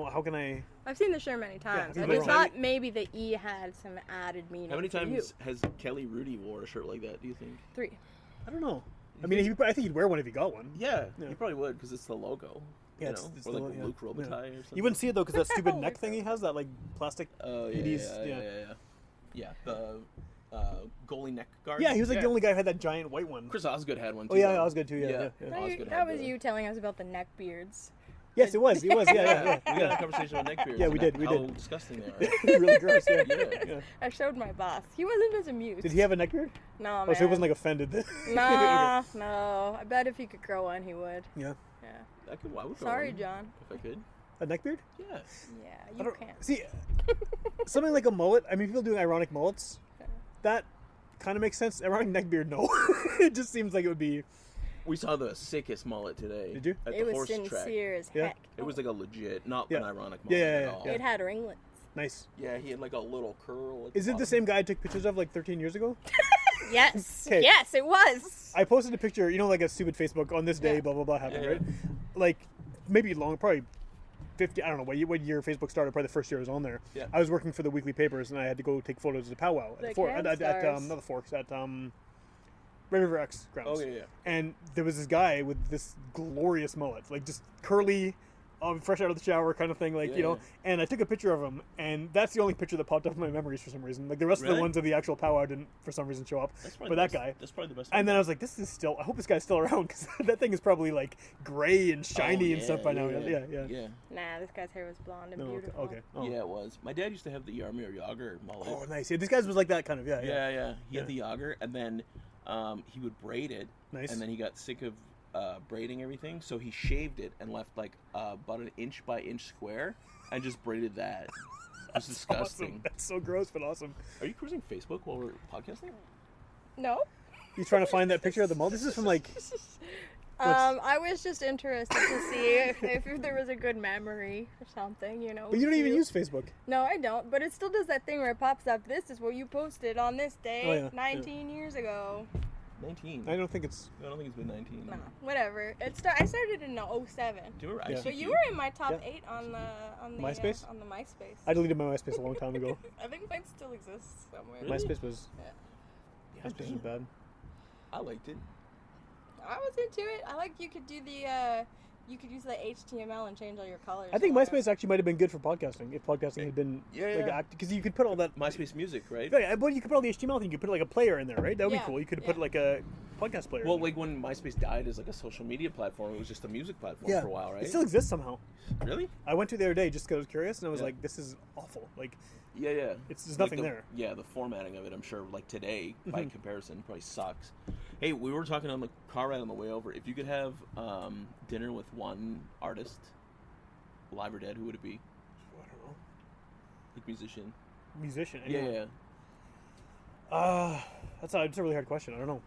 How can I?
I've seen the shirt many times.
Yeah,
I
but
just
how
thought maybe the E had some added meaning.
How many
for
times
you.
has Kelly Rudy wore a shirt like that, do you think?
3.
I don't know. I mean, I think he'd wear one if he got one.
Yeah,
Yeah.
you probably would because it's the logo.
Yeah,
you
it's
know?
the
Or
logo, yeah.
Luke Robitaille
Yeah.
or something.
You wouldn't see it though, because that stupid
Oh,
neck thing he has, that plastic
Oh,
80s.
Yeah, the goalie neck guard.
Yeah, he was the only guy who had that giant white one.
Chris Osgood had one too.
Oh yeah,
though.
Osgood too. Yeah.
Osgood
That
had
was
the-
you telling us about the neck beards.
Yes, it was. Yeah,
We got a conversation about neck beards.
Yeah, we
and
did, we
how
did.
disgusting they are.
Really gross. Yeah.
Yeah.
I showed my boss. He wasn't as amused.
Did he have a neck beard?
No, man.
Oh, so he wasn't offended.
Nah, no. I bet if he could grow one, he would.
Yeah.
Yeah.
I would grow
Sorry,
one
John.
if I could.
A neck beard?
Yeah.
Yeah,
I
you
don't-
can't.
See, something like a mullet. I mean, people doing ironic mullets. That kind of makes sense. Ironic neck beard, no. It just seems like it would be.
We saw the sickest mullet today.
Did you?
At
It
the
was
horse track.
sincere as
Yeah.
heck.
It was like a legit, not
Yeah.
an ironic mullet
Yeah,
at all.
yeah.
It had ringlets.
Nice.
Yeah, he had like a little curl.
Is it the same guy I took pictures of 13 years ago?
Yes.
'Kay.
Yes, it was.
I posted a picture, like a stupid Facebook on this day,
Yeah.
blah blah blah happened,
Yeah,
right? Like maybe long, probably 50. I don't know what year Facebook started. Probably the first year I was on there.
Yeah.
I was working for the weekly papers, and I had to go take photos of the powwow at
The
the Fork, at
Camstars.
not the Forks, at Red River X grounds.
Oh yeah.
And there was this guy with this glorious mullet, just curly, fresh out of the shower kind of thing,
Yeah.
And I took a picture of him, and that's the only picture that popped up in my memories for some reason. Like the rest of
Really?
the ones of the actual powwow didn't, for some reason, show up.
That's
But
probably
that
the
guy.
best, That's probably the best.
And then I was like, I hope this guy's still around, because that thing is probably gray and shiny and stuff by now. Yeah.
Yeah.
Nah, this guy's hair was blonde and
No,
beautiful.
okay. Oh.
Yeah, it was. My dad used to have the Yarmir Yager mullet.
Oh, nice. Yeah, this guy's was like that kind of. Yeah.
Yeah. He
Yeah.
had the Yager, and then he would braid it.
Nice.
And then he got sick of braiding everything, so he shaved it and left about an inch by inch square, and just braided that. It was disgusting.
Awesome. That's so gross, but awesome.
Are you cruising Facebook while we're podcasting?
No.
You trying to find that picture of the mullet? This is from
I was just interested to see if there was a good memory or something,
But you don't even
cute.
use Facebook.
No, I don't. But it still does that thing where it pops up. This is what you posted on this day,
Oh, yeah.
19 years ago.
19.
I don't think it's.
I don't think it's been 19.
No, whatever. I started in 07.
Do you remember
Yeah.
ICQ?
But you were in my top
Yeah.
8 on the
MySpace?
On the MySpace.
I deleted my MySpace a long time ago.
I think mine still exists somewhere.
Really?
MySpace was.
Yeah,
MySpace was bad.
I liked it.
I was into it. I like you could do the you could use the HTML and change all your colors.
I think MySpace actually might have been good for podcasting if podcasting had been because you could put all that
MySpace music, right?
Right, but you could put all the HTML thing. You could put like a player in there, right? That would be cool. You could put like a podcast player.
Well, like when MySpace died as like a social media platform, it was just a music platform for a while, right?
It still exists somehow.
Really?
I went to the other day just because I was curious, and I was like, "This is awful." Like, there's nothing there.
Yeah, the formatting of it, I'm sure, like today, by comparison, probably sucks. Hey, we were talking on the car ride on the way over. If you could have dinner with one artist, alive or dead, who would it be?
I don't know.
Like musician.
Musician.
Yeah.
That's a really hard question. I don't know.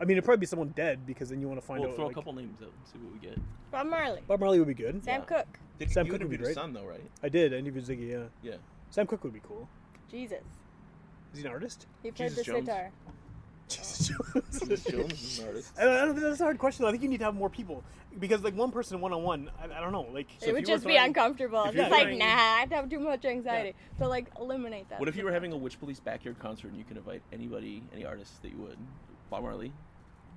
I mean, it'd probably be someone dead because then you want to find out.
Throw a couple names out and see what we get.
Bob Marley.
Bob Marley would be good.
Sam Cooke.
Sam Cooke would be great.
Son, though, right?
I did. I interviewed Ziggy. Yeah.
Yeah.
Sam Cooke would be cool.
Jesus.
Is he an artist?
He played
Jesus
the
Jones.
sitar.
Jesus Jones.
Jesus Jones is an artist.
I don't think that's a hard question. I think you need to have more people because, like, one person one-on-one. I don't know. Like,
it would just be uncomfortable. It's like,
trying...
nah, I'd have too much anxiety. But like, eliminate that.
What if you were having a Witchpolice backyard concert and you could invite anybody, any artists that you would? Bob Marley.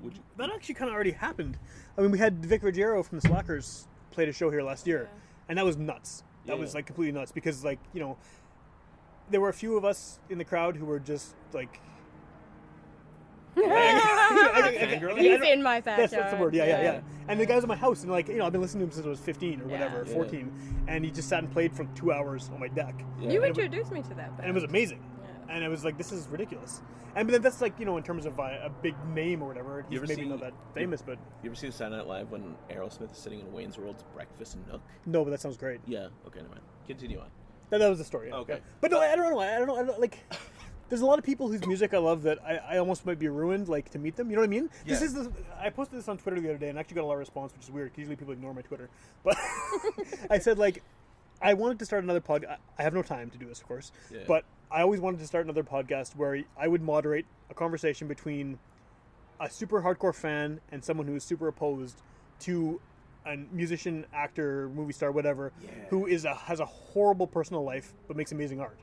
Would you?
That actually kind of already happened. I mean, we had Vic Ruggiero from the Slackers played a show here last year, and that was nuts. That was like completely nuts because, like, you know, there were a few of us in the crowd who were just like.
He's in my backyard.
That's the word. Yeah. And the guy was at my house, and like, you know, I've been listening to him since I was 15 or whatever, 14, and he just sat and played for 2 hours on my deck.
Yeah.
You introduced me to that band.
And it was amazing. And I was like, this is ridiculous. And then that's like, you know, in terms of a big name or whatever, he's maybe not that famous, but...
You ever seen Saturday Night Live when Aerosmith is sitting in Wayne's World's breakfast nook?
No, but that sounds great.
Yeah, okay, never mind. Continue on.
That was the story. Yeah.
Okay.
But no, I don't know, like... There's a lot of people whose music I love that I almost might be ruined, like, to meet them. You know what I mean?
Yeah.
I posted this on Twitter the other day and actually got a lot of response, which is weird, because usually people ignore my Twitter. But I said, like, I wanted to start another podcast. I have no time to do this, of course.
Yeah.
But I always wanted to start another podcast where I would moderate a conversation between a super hardcore fan and someone who is super opposed to a musician, actor, movie star, whatever, who has a horrible personal life but makes amazing art.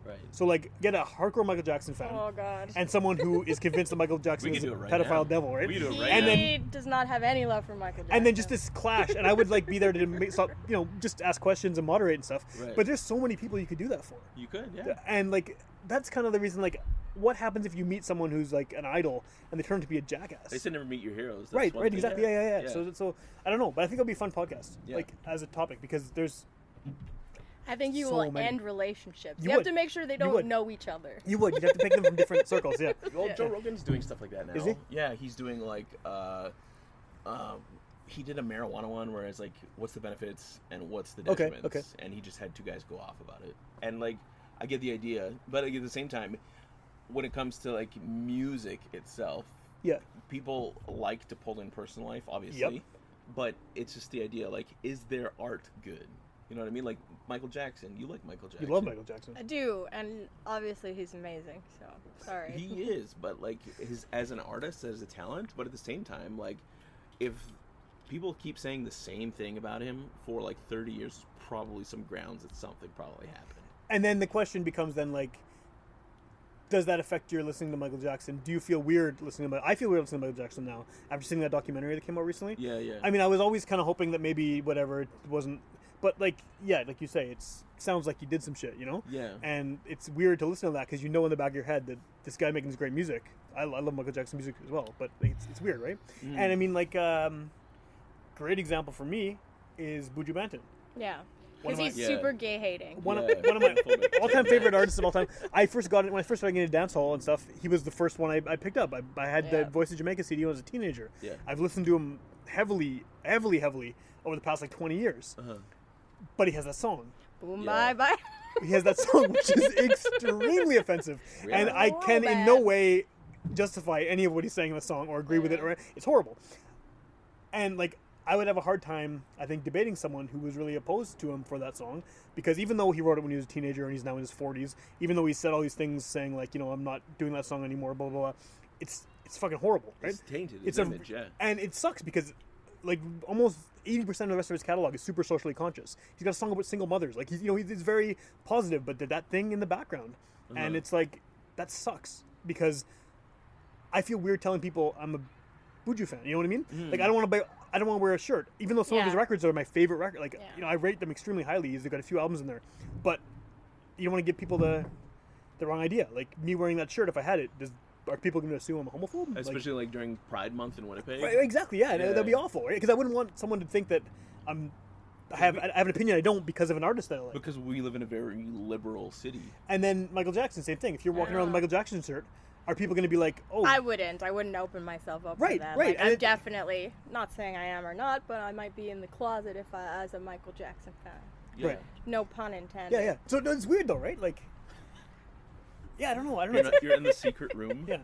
Right.
So, like, get a hardcore Michael Jackson fan.
Oh, God.
And someone who is convinced that Michael Jackson is a pedophile devil, right?
We can do it right
and
now.
He does not have any love for Michael Jackson.
And then just this clash. And I would, like, be there to stop, you know, just ask questions and moderate and stuff.
Right.
But there's so many people you could do that for.
You could, yeah.
And, like, that's kind of the reason, like, what happens if you meet someone who's, like, an idol and they turn to be a jackass?
They said never meet your heroes. That's
Right,
one thing.
exactly. Yeah. So, I don't know. But I think it'll be a fun podcast,
Yeah.
like, as a topic, because there's...
I think you
so
will
many.
end relationships.
You
You have
would.
to make sure they
You
don't
would.
know each other.
You'd have to pick them from different circles, yeah.
Well, Joe Rogan's doing stuff like that now.
Is he?
Yeah, he's doing like he did a marijuana one where it's like, what's the benefits and what's the detriments?
Okay.
And he just had two guys go off about it. And like, I get the idea, but like, at the same time, when it comes to like music itself,
Yeah.
people like to pull in personal life, obviously.
Yep.
But it's just the idea, like, is their art good? You know what I mean? Like Michael Jackson. You like Michael Jackson.
You love Michael Jackson.
I do, and obviously he's amazing, so sorry.
He is, but like as an artist, as a talent, but at the same time, like if people keep saying the same thing about him for like 30 years, probably some grounds that something probably happened.
And then the question becomes then, like, does that affect your listening to Michael Jackson? Do you feel weird listening to I feel weird listening to Michael Jackson now after seeing that documentary that came out recently.
Yeah.
I mean, I was always kind of hoping that maybe whatever it wasn't, but like, yeah, like you say, it sounds like he did some shit, you know?
Yeah.
And it's weird to listen to that because you know in the back of your head that this guy making this great music. I love Michael Jackson music as well, but it's weird, right?
Mm.
And I mean, like, great example for me is Buju Banton.
Yeah,
One of
because he's
my-
super gay hating.
One of my all-time favorite artists of all time. When I first started getting into dancehall and stuff, he was the first one I picked up. I had the Voice of Jamaica CD when I was a teenager.
Yeah.
I've listened to him heavily over the past like 20 years.
Uh-huh.
But he has that song.
Boom,
Yeah.
bye.
He has that song, which is extremely offensive,
Really?
and I can in no way justify any of what he's saying in the song or agree with it. Or it's horrible. And like, I would have a hard time, I think, debating someone who was really opposed to him for that song, because even though he wrote it when he was a teenager and he's now in his 40s, even though he said all these things saying like, you know, I'm not doing that song anymore, blah blah blah, it's fucking horrible, right?
It's tainted.
It's
His image, yeah.
And it sucks because like almost 80% of the rest of his catalog is super socially conscious. He's got a song about single mothers, like he's very positive, but that thing in the background, and it's like that sucks because I feel weird telling people I'm a Buju fan. You know what I mean? Like I don't want to wear a shirt, even though some of his records are my favorite record. Like I rate them extremely highly. They've got a few albums in there, but you don't want to give people the wrong idea. Like me wearing that shirt, if I had it, are people going to assume I'm a homophobe?
Especially like during Pride Month in Winnipeg.
Right, exactly. Yeah, that'd be awful. Right? Because I wouldn't want someone to think that I have an opinion I don't because of an artist that I like.
Because we live in a very liberal city.
And then Michael Jackson, same thing. If you're walking around with a Michael Jackson shirt, are people going to be like, oh...
I wouldn't open myself up to that.
Right,
Like, I'm definitely, not saying I am or not, but I might be in the closet as a Michael Jackson fan.
Yeah.
Right.
No pun intended.
Yeah. So it's weird though, right? Like... Yeah, I don't know.
You're in the secret room.
Yeah.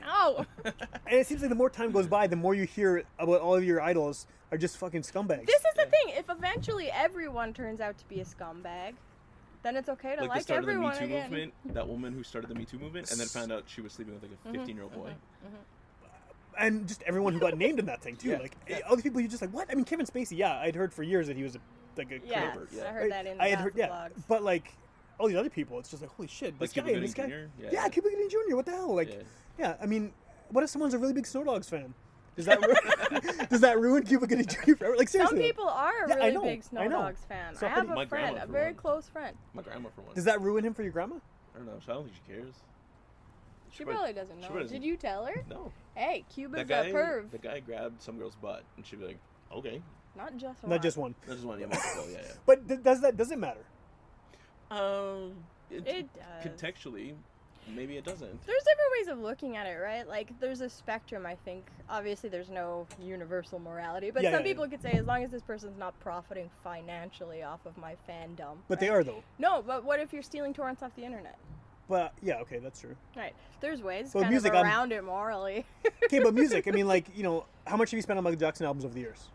No!
And it seems like the more time goes by, the more you hear about all of your idols are just fucking scumbags.
This is the thing. If eventually everyone turns out to be a scumbag, then it's okay to like everyone
of the Me Too
again.
movement, that woman who started the Me Too movement, and then found out she was sleeping with like a 15-year-old boy.
And just everyone who got named in that thing too. All these people, you're just like, what? I mean, Kevin Spacey. Yeah, I'd heard for years that he was a creeper.
I heard that in the vlogs.
But like all these other people, it's just like, holy shit,
Like
this guy
Cuba
and this guy.
Gooding Jr.?
Yeah, Cuba Gooding Jr. What the hell? Like, I mean, what if someone's a really big Snow Dogs fan? Does that ruin Cuba Gooding Jr. forever? Like seriously.
Some people are a really big Snow Dogs fan.
So
I have
my
a friend,
grandma,
a
for
very
one.
close friend.
My grandma, for one.
Does that ruin him for your grandma?
I don't know. So I don't think she cares.
She probably doesn't know. Did you tell her?
No.
Hey, Cuba's
That guy,
a perv.
the guy grabbed some girl's butt, and she'd be like, okay.
Not just one.
Not just one.
That is one, yeah, multiple, yeah.
But does it matter?
It does.
Contextually, maybe it doesn't.
There's different ways of looking at it, right? Like, there's a spectrum, I think. Obviously, there's no universal morality, but some people could say, as long as this person's not profiting financially off of my fandom.
But they are, though.
No, but what if you're stealing torrents off the internet?
But, yeah, okay, that's true.
Right. There's ways
So
kind
music,
of around it morally.
Okay, but music, I mean, like, you know, how much have you spent on Michael Jackson albums over the years?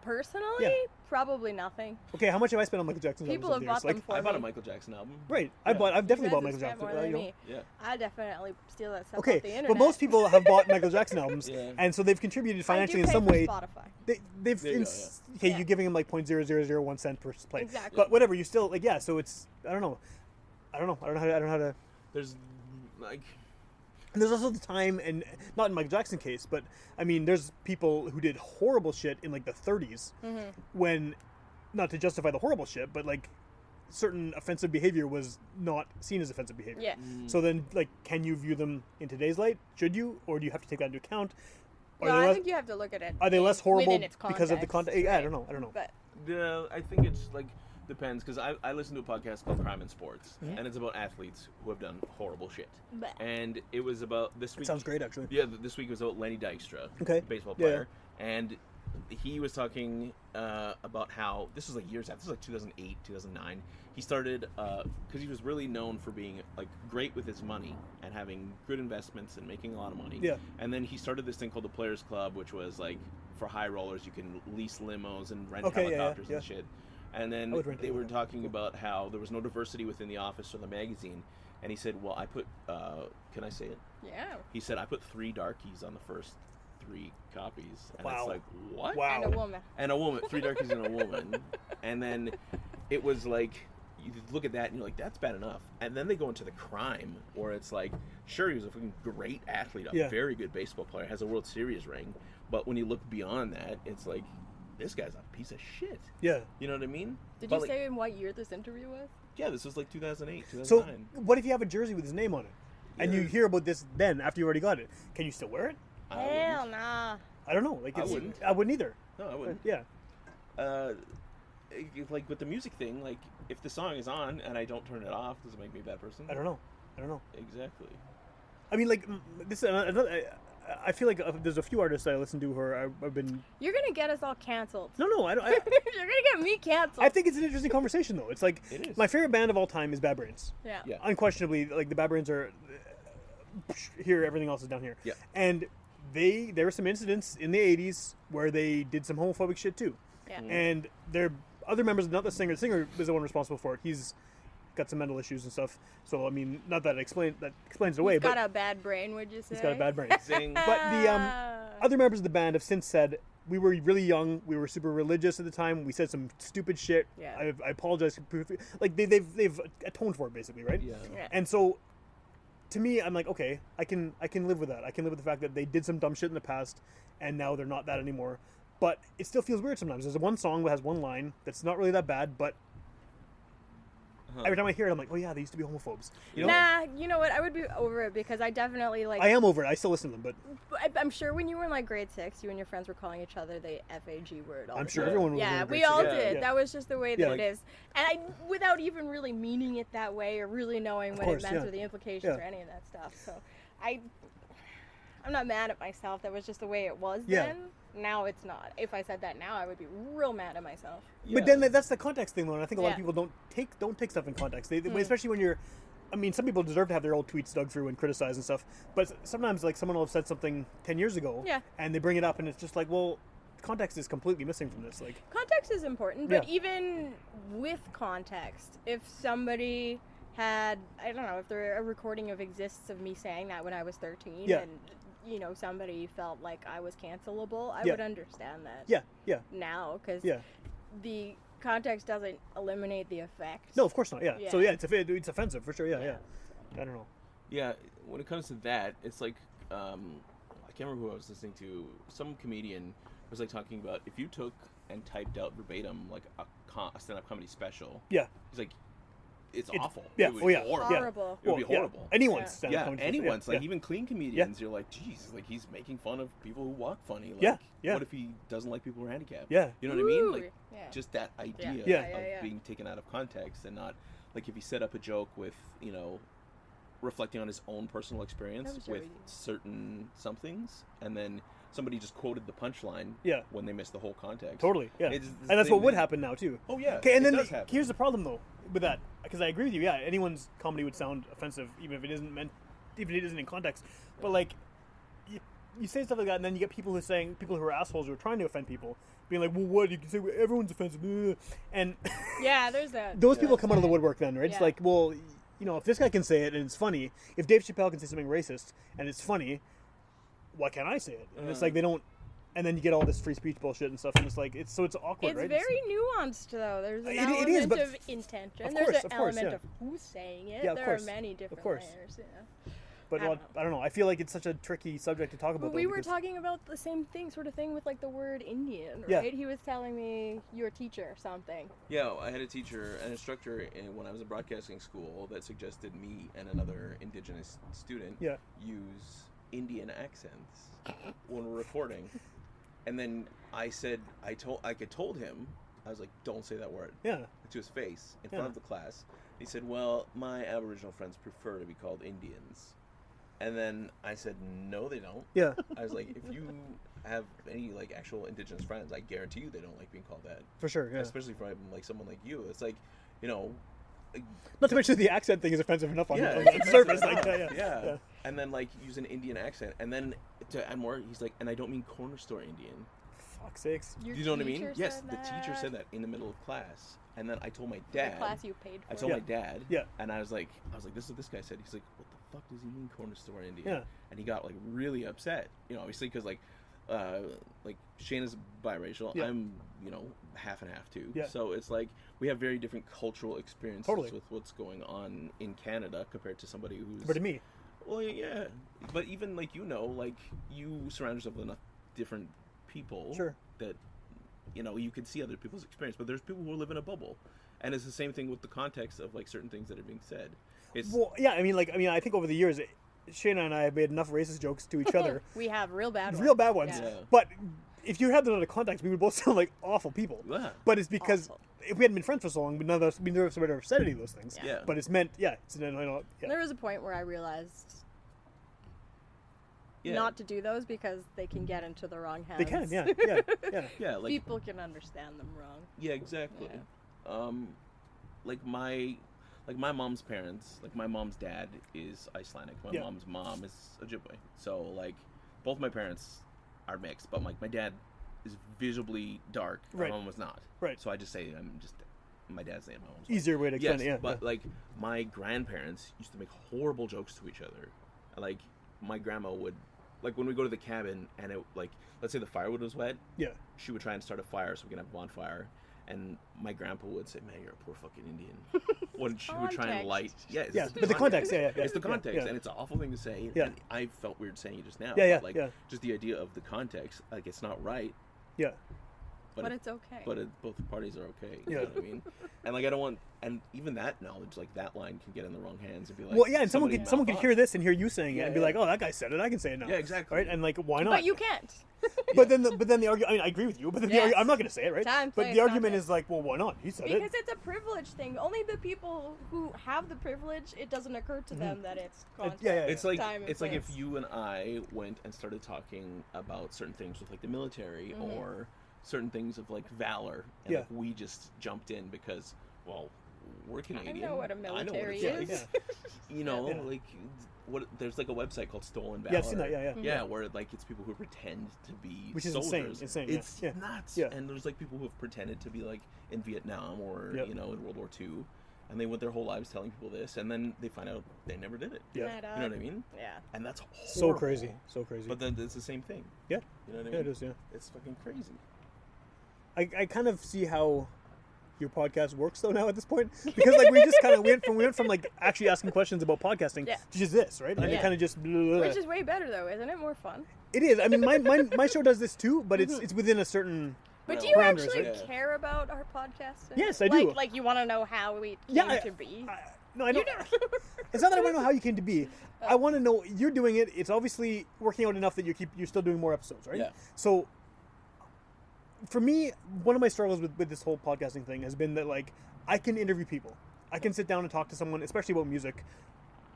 Personally, probably nothing.
Okay, how much have I spent on Michael Jackson albums
People
over
have
the
bought
years?
them for
I bought a
me.
Michael Jackson album.
Right.
Yeah.
I've definitely
You
bought
guys
Michael
have spent
Jackson.
more than me.
Yeah.
I definitely steal that stuff off
Okay,
the internet.
but most people have bought Michael Jackson albums,
Yeah.
and so they've contributed financially
I do
in some
pay
way.
for Spotify.
They've
There you go,
okay,
Yeah.
you're giving them like 0.0001 cent per play.
Exactly.
But whatever, you still like so it's I don't know how to.
There's, like...
And there's also the time, and not in Michael Jackson case, but I mean, there's people who did horrible shit in like the 30s when, not to justify the horrible shit, but like certain offensive behavior was not seen as offensive behavior.
Yeah.
So then, like, can you view them in today's light? Should you, or do you have to take that into account?
No, I think you have to look at it.
Are they less horrible
within its
because of the context?
right?
Yeah, I don't know.
But
Yeah, I think it's like depends because I listen to a podcast called Crime and Sports, and it's about athletes who have done horrible shit.
Bleh.
And it was about this week.
Sounds great, actually.
Yeah, this week was about Lenny Dykstra,
Okay.
baseball
Yeah,
player, and he was talking about how this was like years after. This was like 2008, 2009. He started because he was really known for being like great with his money and having good investments and making a lot of money.
Yeah.
And then he started this thing called the Players Club, which was like for high rollers, you can lease limos and rent
Okay, yeah,
helicopters
yeah.
and shit. And then
I would rent a
they were
helicopter.
talking about how there was no diversity within the office or the magazine. And he said, well, I put, can I say it?
yeah.
He said, I put 3 darkies on the first 3 copies. And
Wow.
it's like, what?
Wow.
And a woman.
And a woman, 3 darkies and a woman. And then it was like, you look at that and you're like, that's bad enough. And then they go into the crime where it's like, sure, he was a fucking great athlete, a
Yeah.
very good baseball player, has a World Series ring. But when you look beyond that, it's like, this guy's a piece of shit.
Yeah.
You know what I mean?
Did
But
you
like,
say in what year this interview was?
yeah, this was like 2008,
So
2009.
what if you have a jersey with his name on it, and you
Yeah.
hear about this then after you already got it? Can you still wear it?
I
Hell nah.
I don't know. Like
I
it's,
wouldn't.
I wouldn't either.
No, I wouldn't.
Yeah.
Like with the music thing, like if the song is on and I don't turn it off, does it make me a bad person?
I don't know.
Exactly.
I mean, like this. I feel like there's a few artists that I listen to who I've been.
You're gonna get us all canceled.
No, I don't.
You're gonna get me canceled.
I think it's an interesting conversation though. It's like
It is.
my favorite band of all time is Bad Brains.
Yeah.
Yeah.
Unquestionably, like the Bad Brains are here. Everything else is down here.
Yeah.
And there were some incidents in the '80s where they did some homophobic shit too.
Yeah.
And there other members, not the singer. The singer was the one responsible for it. He's got some mental issues and stuff. So I mean, not that explains it away,
He's
but
got a bad brain, would you say?
he's got a bad brain.
Zing.
But the other members of the band have since said we were really young. We were super religious at the time. We said some stupid shit.
Yeah.
I apologize. Like they've atoned for it basically, right?
Yeah.
Yeah.
And so to me, I'm like, okay, I can live with that. I can live with the fact that they did some dumb shit in the past, and now they're not that anymore. But it still feels weird sometimes. There's one song that has one line that's not really that bad, but every time I hear it, I'm like, oh yeah, they used to be homophobes. You know?
Nah, you know what? I would be over it because I definitely like.
I am over it. I still listen to them, but
I'm sure when you were in like grade 6, you and your friends were calling each other the FAG word.
I'm
the
sure
time.
everyone was.
Yeah,
in grade
we all
six.
did.
Yeah.
That was just the way that
Yeah.
it is, and without even really meaning it that way or really knowing what
course,
it meant
yeah.
or the implications
Yeah.
or any of that stuff. So, I'm not mad at myself. That was just the way it was
Yeah.
then. Now it's not. If I said that now, I would be real mad at myself.
But then that's the context thing, though, and I think a lot of
Yeah.
people don't take stuff in context. They especially when you're. I mean, some people deserve to have their old tweets dug through and criticized and stuff, but sometimes like someone will have said something 10 years ago,
Yeah.
and they bring it up, and it's just like, well, context is completely missing from this. Like,
Context is important, but
Yeah.
even with context, if somebody had, I don't know, if there a recording of exists of me saying that when I was 13
Yeah.
and, you know, somebody felt like I was cancelable, I
Yeah.
would understand that
yeah,
now, because
yeah.
the context doesn't eliminate the effect.
No, of course not. Yeah.
Yeah.
So yeah, it's offensive for sure. Yeah,
Yeah.
yeah. I don't know.
Yeah, when it comes to that, it's like I can't remember who I was listening to. Some comedian was like talking about if you took and typed out verbatim like a stand-up comedy special.
Yeah.
He's like, it's awful.
yeah,
It would
oh,
be
yeah.
horrible.
Horrible.
It would be
yeah.
horrible.
Anyone's
Yeah.
stand-up
Yeah,
comedy
anyone's
special,
like even clean comedians. You're like, geez, like he's making fun of people who walk funny. Like,
Yeah, yeah.
What if he doesn't like people who are handicapped?
Yeah.
You know what I mean?
Ooh,
Like
yeah.
just that idea
Yeah.
of being taken out of context and not like if he set up a joke with reflecting on his own personal experience
was
with
Joey.
certain somethings, and then somebody just quoted the punchline.
Yeah.
When they missed the whole context.
Totally. Yeah.
It's the
And that's
same
what would
thing.
happen now too.
Oh yeah.
Okay, and
it
then
does happen.
here's the problem though with that, because I agree with you. Yeah, anyone's comedy would sound offensive even if it isn't meant, even if it isn't in context. But like, you say stuff like that, and then you get people who are assholes who are trying to offend people, being like, "Well, what you can say? Everyone's offensive," and
Yeah, there's that.
those people
that
come out of the
side.
woodwork. Then, right? It's
Yeah.
like, well, you know, if this guy can say it and it's funny, if Dave Chappelle can say something racist and it's funny, why can't I say it? And it's like they don't. And then you get all this free speech bullshit and stuff, and it's like it's awkward,
It's
right?
very nuanced, though. There's an
It
element
is, but
of intention.
of
There's
course,
an
of course,
element
yeah.
of who's saying it.
Yeah, of
there
course,
are many different
course.
layers. Yeah.
But
I don't
I don't know. I feel like it's such a tricky subject to talk about.
But
though,
we were
because-
talking about the same sort of thing with like the word Indian,
Yeah.
right? He was telling me your teacher or something.
Yeah, I had an instructor when I was in broadcasting school that suggested me and another indigenous student
Yeah.
use Indian accents when we're recording. And then I told him, I was like, don't say that word
Yeah.
to his face in
Yeah.
front of the class. He said, well, my Aboriginal friends prefer to be called Indians. And then I said, no, they don't.
Yeah.
I was like, if you have any like actual indigenous friends, I guarantee you they don't like being called that.
For sure. Yeah.
Especially from like someone like you. It's like, you know,
Not to mention the accent thing is offensive enough on,
yeah,
on the surface. Like, yeah.
yeah. And then like use an Indian accent, and then to add more, he's like, and I don't mean corner store Indian.
Fuck's sakes.
Your
Do you know what I mean?
teacher
Yes,
said
the teacher said that in the middle of class, and then I told my
The
dad.
class you paid for.
I told
Yeah.
my dad.
Yeah.
And I was like, this is what this guy said. He's like, what the fuck does he mean corner store Indian?
Yeah.
And he got like really upset. You know, obviously because like Shena's biracial.
Yeah.
I'm half and half too.
Yeah.
So it's like we have very different cultural experiences
Totally.
with what's going on in Canada compared to somebody who's.
But to me,
Well, yeah. But even like you surround yourself with enough different people.
Sure.
That you can see other people's experience, but there's people who live in a bubble, and it's the same thing with the context of like certain things that are being said. It's
well, yeah. I mean, I think over the years, Shena and I have made enough racist jokes to each other,
We have real bad ones.
real bad ones.
Yeah.
Yeah.
But if you had those out of context, we would both sound like awful people.
Yeah.
But it's because
Awful.
if we hadn't been friends for so long, we never would have ever said any of those things.
Yeah.
Yeah.
But it's meant, yeah. Yeah.
There was a point where I realized
Yeah.
not to do those because they can get into the wrong hands.
They can, yeah.
Yeah, like
People can understand them wrong.
yeah, exactly. Like my mom's parents, like my mom's dad is Icelandic. My
Yeah.
mom's mom is Ojibwe. So like both my parents are mixed, but like my dad is visibly dark.
Right.
My mom was not.
Right.
So I just say my dad's name. My mom's
Easier way to
Yes,
explain it, yeah.
but like my grandparents used to make horrible jokes to each other. Like my grandma would, like when we go to the cabin and it like let's say the firewood was wet,
yeah.
she would try and start a fire so we can have a bonfire, And my grandpa would say, "Man, you're a poor fucking Indian." When she would try and light,
but the context,
it's the context, and it's an awful thing to say.
Yeah.
And I felt weird saying it just now.
Yeah,
but,
yeah.
Just the idea of the context, like it's not right.
Yeah.
But it's okay.
But both parties are okay. You
Yeah.
know what I mean? And like I don't want, and even that knowledge, like that line can get in the wrong hands and be like,
Well, yeah, and
somebody
someone could hear this and hear you saying it
Yeah,
and be
yeah.
like, "Oh, that guy said it. I can say it now."
Yeah, exactly.
Right? And like, why not?
But you can't.
But then the argument. I mean, I agree with you. But then
Yes.
I'm not going to say it, right?
Time,
but
place,
the argument
context.
is like, well, why not? He said
Because
it.
it's a privilege thing. Only the people who have the privilege, it doesn't occur to them that it's context.
yeah.
It's like
time and
it's like if
place.
you and I went and started talking about certain things with like the military or certain things of like valor, and like, we just jumped in because, well, we're Canadian.
I know what a military is.
Yeah.
You know,
Yeah.
like what? There's like a website called Stolen Valor.
Yeah, I've seen that. Yeah.
Yeah, where like it's people who pretend to be
Which is
soldiers.
insane, yeah.
It's
Yeah.
nuts.
Yeah.
And there's like people who have pretended to be like in Vietnam or
Yep.
you know in World War II, and they went their whole lives telling people this, and then they find out they never did it.
Yeah.
That,
You know what I mean?
Yeah.
And that's
So
horrible.
crazy. So crazy.
But then it's the same thing.
Yeah.
You know what I mean?
Yeah, it is. Yeah.
It's fucking crazy.
I kind of see how your podcast works though now at this point, because like we just kind of went from like actually asking questions about podcasting
Yeah.
to just this, right? And it
Yeah.
kind of just blah, blah, blah.
Which is way better though, isn't it? More fun.
It is. I mean, my show does this too, but it's within a certain.
But
Well,
do you
parameters,
actually
right?
care about our podcasting?
Yes, I do.
Like you want to know how we
Yeah,
came to be?
No, I
You
don't.
do.
It's not that I want to know how you came to be. I want to know you're doing it. It's obviously working out enough that you're still doing more episodes, right?
Yeah.
So for me, one of my struggles with this whole podcasting thing has been that like I can interview people. I can sit down and talk to someone, especially about music.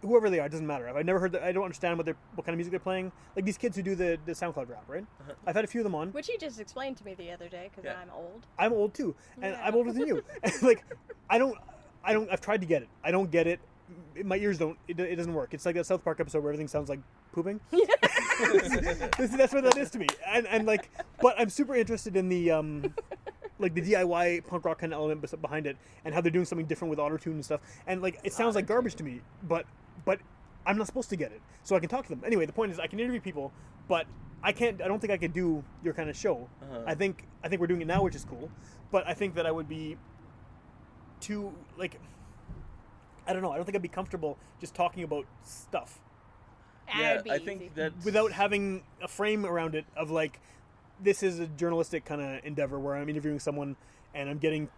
Whoever they are, it doesn't matter. I've never heard that. I don't understand what kind of music they're playing. Like these kids who do the SoundCloud rap, right? I've had a few of them on.
Which he just explained to me the other day because
Yeah.
I'm old.
I'm old too, and
Yeah.
I'm older than you. Like, I don't. I've tried to get it. I don't get it. My ears don't. It doesn't work. It's like a South Park episode where everything sounds like pooping. That's what that is to me. And like, but I'm super interested in the like the DIY punk rock kind of element behind it, and how they're doing something different with autotune and stuff. And like, it sounds like garbage to me, but I'm not supposed to get it, so I can talk to them. Anyway, the point is, I can interview people, but I can't. I don't think I could do your kind of show. I think we're doing it now, which is cool, but I think that I would be too like. I don't know. I don't think I'd be comfortable just talking about stuff
That'd be
I
easy.
think that
without having a frame around it of like, this is a journalistic kind of endeavor where I'm interviewing someone and I'm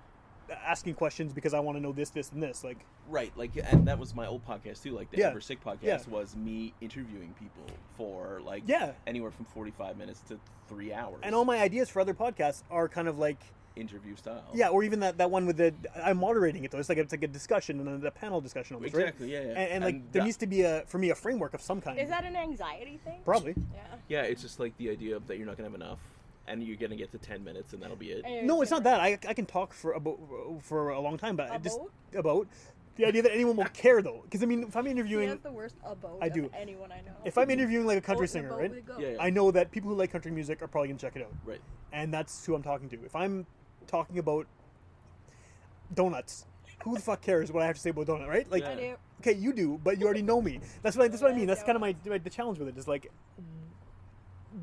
asking questions because I want to know this, and this. Like,
right, like, and that was my old podcast too. Like the
Yeah.
Ever Sick podcast
Yeah.
was me interviewing people for like
Yeah.
anywhere from 45 minutes to 3 hours.
and all my ideas for other podcasts are kind of like,
interview style.
yeah, or even that one with I'm moderating it though. It's like a discussion and a panel discussion almost,
Exactly,
right?
yeah.
And like there needs to be for me a framework of some kind.
Is that an anxiety thing?
Probably.
Yeah.
Yeah, it's just like the idea of that you're not gonna have enough, and you're gonna get to 10 minutes, and that'll be it.
And
No,
you're
it's not
gonna-
that. I can talk for a long time, but I just
About?
about the idea that anyone will care though. Because I mean, if I'm
He
interviewing,
has the worst abode
I do.
of anyone I know.
if I'm interviewing like a country
Boat in
singer,
a boat
right?
we go.
Yeah, yeah.
I know that people who like country music are probably gonna check it out,
Right.
and that's who I'm talking to. If I'm talking about donuts, who the fuck cares what I have to say about donut, right? Like,
Yeah.
I do.
okay, you do, but you already know me. That's what I mean. That's kind of
Donuts.
the challenge with it. Is like,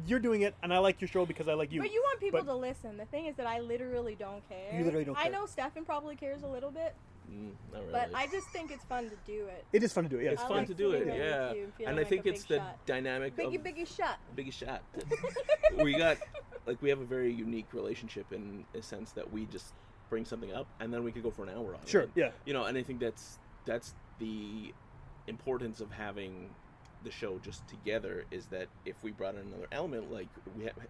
you're doing it, and I like your show because I like you.
But you want people
But-
to listen. The thing is that I literally don't care.
You literally don't
I
care.
know Stefan probably cares a little bit,
Not really.
but I just think it's fun to do it.
It is fun to do it. Yeah,
it's
I
fun
like
to do it,
sitting there
yeah.
with you and feeling
And I
like
think
a
it's
big
the
shot.
dynamic of
Biggie shot.
biggest shot. We got we have a very unique relationship in a sense that we just bring something up and then we could go for an hour on it.
Sure, yeah.
You know, and I think that's the importance of having the show just together is that if we brought in another element, like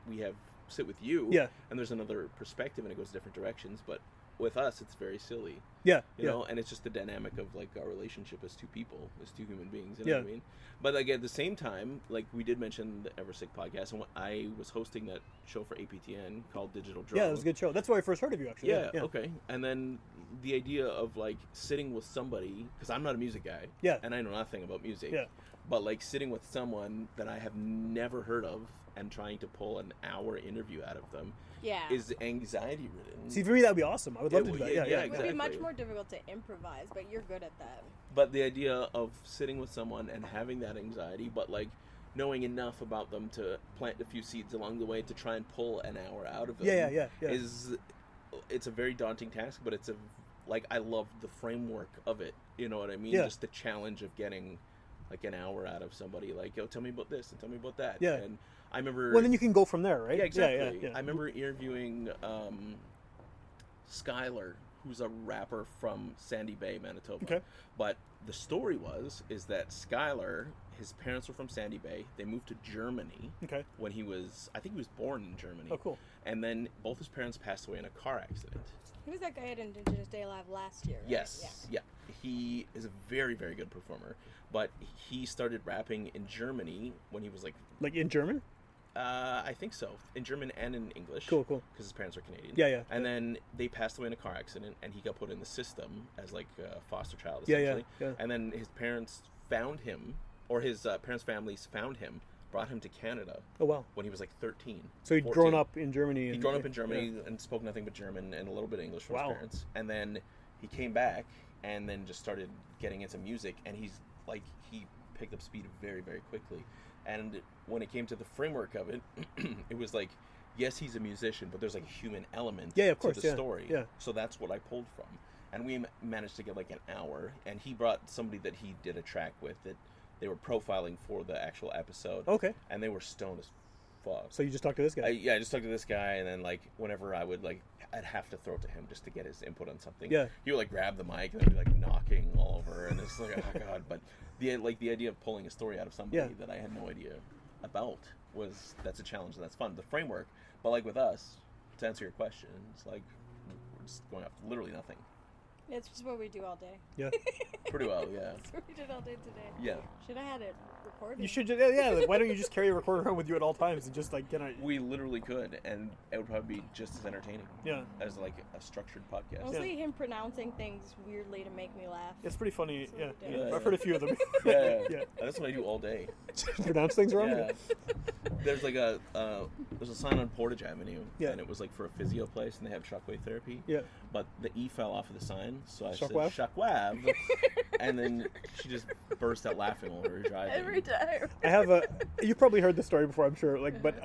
we have sit with you,
Yeah.
and there's another perspective and it goes different directions, but with us it's very silly.
Yeah,
You
yeah.
know, and it's just the dynamic of like our relationship as two people, as two human beings. You know
Yeah.
what I mean? But like at the same time, like we did mention the Ever Sick podcast, and I was hosting that show for APTN called Digital Draw.
Yeah, it was a good show. That's where I first heard of you, actually.
Yeah, okay. And then the idea of like sitting with somebody, because I'm not a music guy,
Yeah.
and I know nothing about music,
Yeah.
but like sitting with someone that I have never heard of and trying to pull an hour interview out of them
Yeah.
is anxiety ridden.
See, for me, that would be awesome. I would love
It
to do
would-
that.
yeah,
Yeah,
yeah,
yeah.
It would be much
exactly.
more difficult to improvise, but you're good at that.
But the idea of sitting with someone and having that anxiety, but like knowing enough about them to plant a few seeds along the way to try and pull an hour out of them
Yeah.
is it's a very daunting task, but it's I love the framework of it. You know what I mean?
Yeah.
Just the challenge of getting like an hour out of somebody. Like, yo, tell me about this and tell me about that.
Yeah.
And I remember.
Well, then you can go from there, right?
Yeah, exactly.
Yeah.
I remember interviewing Skylar, who's a rapper from Sandy Bay, Manitoba.
Okay.
But the story is that Skylar, his parents were from Sandy Bay. They moved to Germany.
Okay.
When he was, I think he was born in Germany.
Oh, cool.
And then both his parents passed away in a car accident.
He was that guy at Indigenous Day Live last year, right?
Yes. Yeah. He is a very, very good performer. But he started rapping in Germany when he was like
in German?
I think so. In German and in English.
Cool.
Because his parents are Canadian.
Yeah.
And then they passed away in a car accident, and he got put in the system as like a foster child,
Yeah.
essentially. And then his parents found him, or his parents' families found him, brought him to Canada.
Oh, wow.
When he was like 13.
So he'd
14.
grown up in Germany.
He'd grown up in Germany and spoke nothing but German and a little bit of English from his parents. And then he came back and then just started getting into music, and he picked up speed very, very quickly. And when it came to the framework of it, it was like, yes, he's a musician, but there's like a human element
of course,
to the story.
Yeah.
So that's what I pulled from. And we managed to get like an hour, and he brought somebody that he did a track with that they were profiling for the actual episode.
Okay.
And they were stoned as fuck.
So you just talked to this guy?
I just talked to this guy, and then like whenever I would I'd have to throw it to him just to get his input on something.
Yeah.
He would like grab the mic and I'd be like knocking all over, and it's like, oh god. But the idea of pulling a story out of somebody that I had no idea about that's a challenge, and that's fun. The framework, but like with us, to answer your question, it's like we're just going off literally nothing.
It's just what we do all day.
Yeah.
Pretty well, yeah.
That's what we did all day today.
Yeah.
Should have had it recorded.
You should, why don't you just carry a recorder around with you at all times and just like
We literally could, and it would probably be just as entertaining.
Yeah.
As like a structured podcast.
Mostly him pronouncing things weirdly to make me laugh.
It's pretty funny. Yeah.
Yeah.
I've heard a few of them.
Yeah.
Yeah.
That's what I do all day.
Pronounce things wrong.
Yeah. There's like there's a sign on Portage Avenue, and it was like for a physio place, and they have shockwave therapy.
Yeah.
But the E fell off of the sign, so I
Shockwave?
said shockwave, and then she just burst out laughing while we were driving.
Every time.
I have you've probably heard this story before, I'm sure. But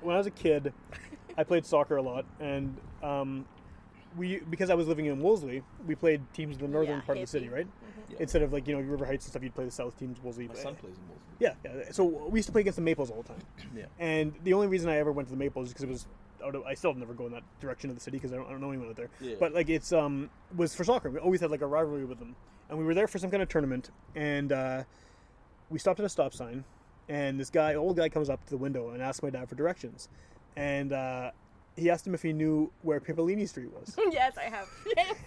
when I was a kid, I played soccer a lot, and because I was living in Wolseley, we played teams in the northern part of the city, right?
Mm-hmm.
Yeah.
Instead of River Heights and stuff, you'd play the south teams, Wolseley.
My son plays in Wolseley.
Yeah. So we used to play against the Maples all the time.
Yeah.
And the only reason I ever went to the Maples is because it was I still never go in that direction of the city because I don't know anyone out there.
Yeah.
But like it's was for soccer. We always had like a rivalry with them, and we were there for some kind of tournament, and we stopped at a stop sign, and this old guy comes up to the window and asks my dad for directions, and he asked him if he knew where Pippolini Street was.
Yes, I have. Yes.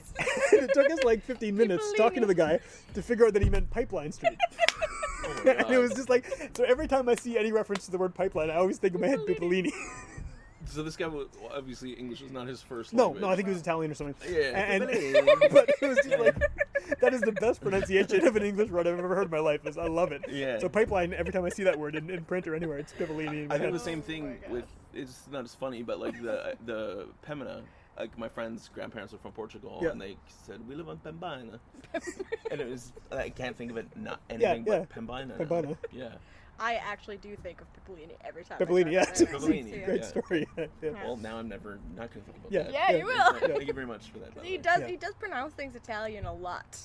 And it took us like 15 minutes talking to the guy to figure out that he meant Pipeline Street.
Oh my God.
And it was just like, so every time I see any reference to the word pipeline, I always think in my head Pippolini.
So this guy was obviously English was not his first
No,
language.
I think he was Italian or something.
Yeah.
But it was just like, that is the best pronunciation of an English word I've ever heard in my life. I love it.
Yeah.
So pipeline, every time I see that word in print or anywhere, it's Pippolini. in my
I do
head.
the same thing with. It's not as funny, but like the Pemina. Like my friend's grandparents were from Portugal, and they said we live on Pembina, and it was I can't think of it not anything but Pembina.
Pembina.
Yeah.
I actually do think of Pippolini every time.
Pippolini, yeah.
Pippolini,
Great
yeah.
story. Yeah.
Well, now I'm never not gonna think about
Yeah.
that.
Yeah, you will.
Thank you very much for that. by the
He
way.
does.
Yeah.
He does pronounce things Italian a lot.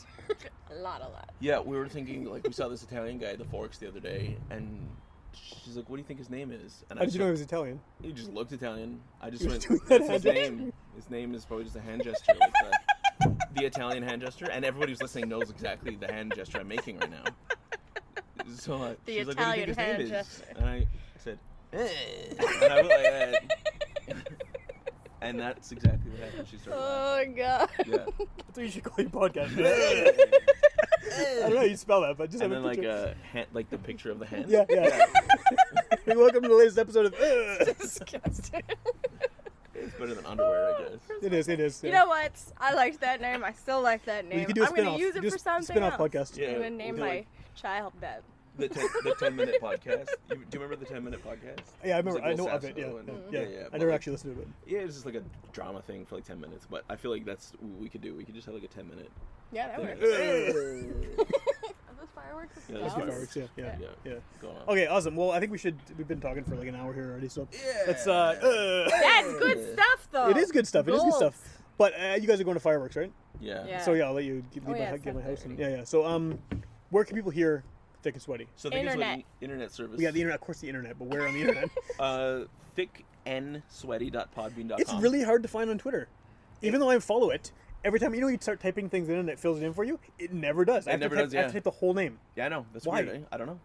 a lot.
Yeah, we were thinking like we saw this Italian guy at the Forks the other day, and she's like, "What do you think his name is?" And
How did you know he was Italian?
He just looked Italian. I just
He was
went,
doing that
"What's his
hand
name?" His name is probably just a hand gesture, like the Italian hand gesture, and everybody who's listening knows exactly the hand gesture I'm making right now. So
The
she's like, "What do you think
Italian
his name
hand
is?"
gesture.
And I said, and I was like that. And that's exactly what happened. She started laughing.
Oh god.
Yeah.
That's what you should call your podcast. I don't know how you spell that, but just
And
have
then
a picture.
like the picture of the hand.
Yeah. Hey, welcome to the latest episode of.
Disgusting.
It's better than underwear, I guess.
It is.
You
Yeah.
know what? I liked that name. I still like that name.
You could do a
I'm gonna
spin-off.
use it
Do
for
a
something
spin-off
else.
podcast.
Yeah.
I'm gonna name
we
my
can, like,
child Beb.
the 10-minute podcast. Do you remember the 10-minute podcast?
Yeah, I
It was
remember.
like
I
Will
know of it.
Sasso
Yeah.
and-
I
but
never
like-
actually listened to it.
Yeah, it's just like a drama thing for like 10 minutes, but I feel like that's what we could do. We could just have like a 10-minute.
Yeah, that
thing.
works. Are those fireworks?
Yeah,
Just
those
the
fireworks.
fireworks, yeah.
Yeah. Going on.
Okay, awesome. Well, I think we've been talking for like an hour here already, so
Yeah.
let's
That's good stuff, though.
It is good stuff. It is good
Gold.
stuff. But you guys are going to fireworks, right?
Yeah.
Yeah.
So yeah, I'll let you leave
Oh, yeah,
my,
it's
get my house.
7:30.
Yeah. So where can people hear Thick and Sweaty?
So think it's
Internet.
what internet service.
Yeah, the internet, of course, the internet. But where on the internet?
Thickndsweaty.podbean.com.
It's really hard to find on Twitter. Even though I follow it, every time you start typing things in and it fills it in for you, it never does. I
never
have
does,
to type the whole name.
Yeah, I know. That's
Why?
weird. Eh? I don't know.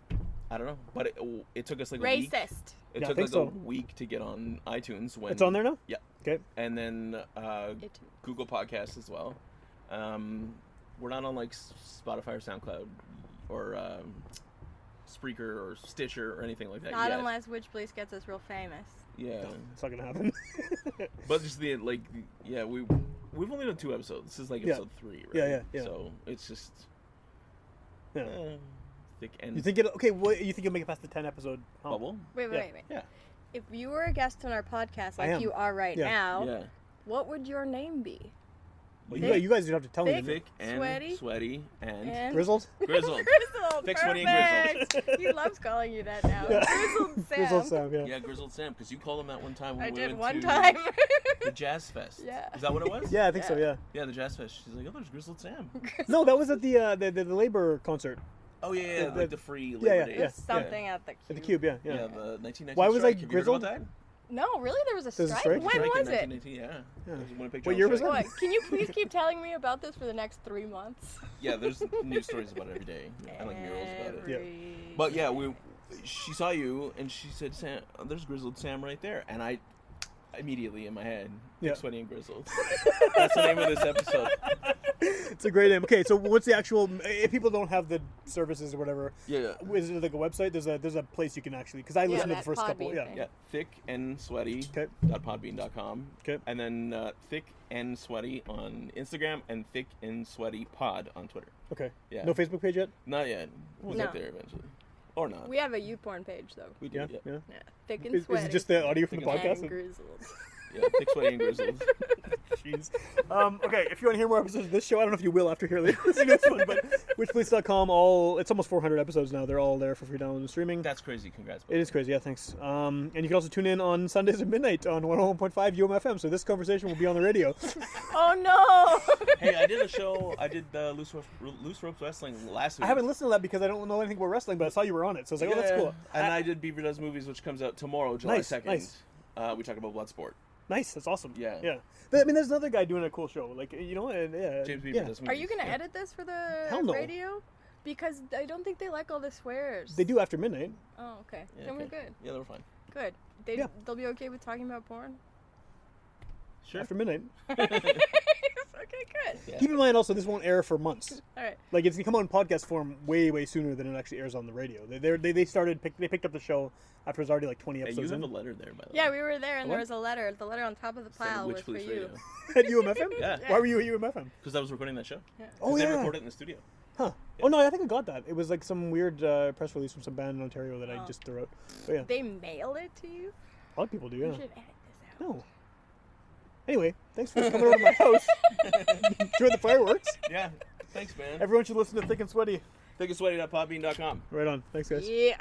But it took us like a week.
Racist.
It
Yeah, I
took
think
like
so.
a week to get on iTunes. When
It's on there now?
Yeah.
Okay.
And then
It-
Google Podcasts as well. We're not on like Spotify or SoundCloud or Spreaker or Stitcher or anything like that
Not
yet.
unless Witchpolice gets us real famous.
Yeah.
It's not going to happen.
But just we've only done 2 episodes. This is like
Yeah.
episode 3, right?
Yeah.
So it's just
Yeah.
thick and
You think you think you'll make it past the 10 episode hump?
bubble.
Wait.
Yeah.
If you were a guest on our podcast
I
like
am.
you are right
Yeah.
now,
Yeah.
what would your name be?
Well,
Thick,
you guys would have to tell me.
Thick and
Sweaty,
and
and
Grizzled?
grizzled.
Grizzled.
Thick, sweaty, and
Perfect. He loves calling you that now.
Yeah.
Grizzled Sam.
Grizzled Sam, yeah.
Yeah, Grizzled Sam, because you called him that one time when
I
we
did
went
one
to
time.
the Jazz Fest.
Yeah.
Is that what it was?
Yeah, I think so,
Yeah.
yeah.
Yeah, the Jazz Fest. She's like, oh, there's Grizzled Sam.
No, that was at the Labor concert.
Oh, yeah,
The-
like the free Labor
yeah,
Day.
yeah.
Something at the Cube.
At the Cube, yeah.
Yeah, the 1919
Why was I
strike. Have you heard about
grizzled?
that?
No, really? There was a
There's a
strike?
strike?
When
Strike in
was it?
1918, yeah.
Yeah.
It was a Winnipeg
What
Journal
year was
strike.
that?
What? Can you please keep telling me about this for the next 3 months?
Yeah, there's news stories about it every day. I like murals about it.
Every
But yeah, she saw you and she said, "Sam, there's Grizzled Sam right there." And I immediately in my head,
Yeah.
Sweaty and Grizzled. That's the name of this episode.
It's a great name. Okay, so what's the actual? If people don't have the services or whatever,
Yeah.
is it like a website? There's a place you can actually because I listened to the
that
first couple.
Podbean
Yeah,
thing.
Yeah, thick and sweaty.
Okay.
.podbean.com.
Okay.
And then thick and sweaty on Instagram and thick and sweaty pod on Twitter.
Okay.
Yeah.
No Facebook page yet?
Not yet. We'll
No.
get there eventually. Or not.
We have a YouPorn page, though.
We do.
Yeah.
Yeah.
Yeah.
Yeah. Thick and
Is
sweaty.
it just the audio from the
Thick
podcast?
and grizzled.
Yeah, thick, sweaty, and grizzled.
Jeez. Okay, if you want to hear more episodes of this show, I don't know if you will after listening to this one, but witchpolice.com, it's almost 400 episodes now. They're all there for free download and streaming.
That's crazy. Congrats.
It is crazy, yeah, thanks. And you can also tune in on Sundays at midnight on 101.5 UMFM, so this conversation will be on the radio.
Oh, no!
Hey, I did a show. I did the Loose Ropes Wrestling last week.
I haven't listened to that because I don't know anything about wrestling, but I saw you were on it, so I was like, oh, that's cool.
And I did Beaver Does Movies, which comes out tomorrow, July
Nice,
2nd.
nice.
We talk about Bloodsport.
Nice, that's awesome.
Yeah.
Yeah. But, I mean, there's another guy doing a cool show, like, and, yeah.
James Beaver
yeah.
Does Movies.
Are you going to edit this for the
Hell no.
radio? Because I don't think they like all the swears.
They do after midnight.
Oh, okay.
Yeah,
Then we're
okay.
good.
Yeah, they were fine.
Good. They'll be okay with talking about porn?
Sure.
After midnight.
Okay, good.
Yeah.
Keep in mind also, this won't air for months.
All right.
Like, it's going to come out in podcast form way, way sooner than it actually airs on the radio. They picked up the show after it was already like 20
Hey,
episodes
you have
in.
a letter there, by the way.
Yeah, we were there, and
What?
there was a letter. The letter on top of the
Said
pile was for
Witchpolice
you.
Radio.
At UMFM?
Yeah.
Why were you at UMFM?
Because I was recording that show.
Oh,
They
yeah.
recorded it in the studio.
Huh.
Yeah.
Oh, no, I think I got that. It was like some weird press release from some band in Ontario that I
Oh.
just threw out. But yeah,
They mailed it to you?
a lot of people do,
You
yeah.
should edit this out.
No. Anyway, thanks for coming over to my house. Enjoy the fireworks.
Yeah. Thanks, man.
Everyone should listen to Thick and Sweaty.
ThickandSweaty.podbean.com.
Right on. Thanks, guys.
Yeah.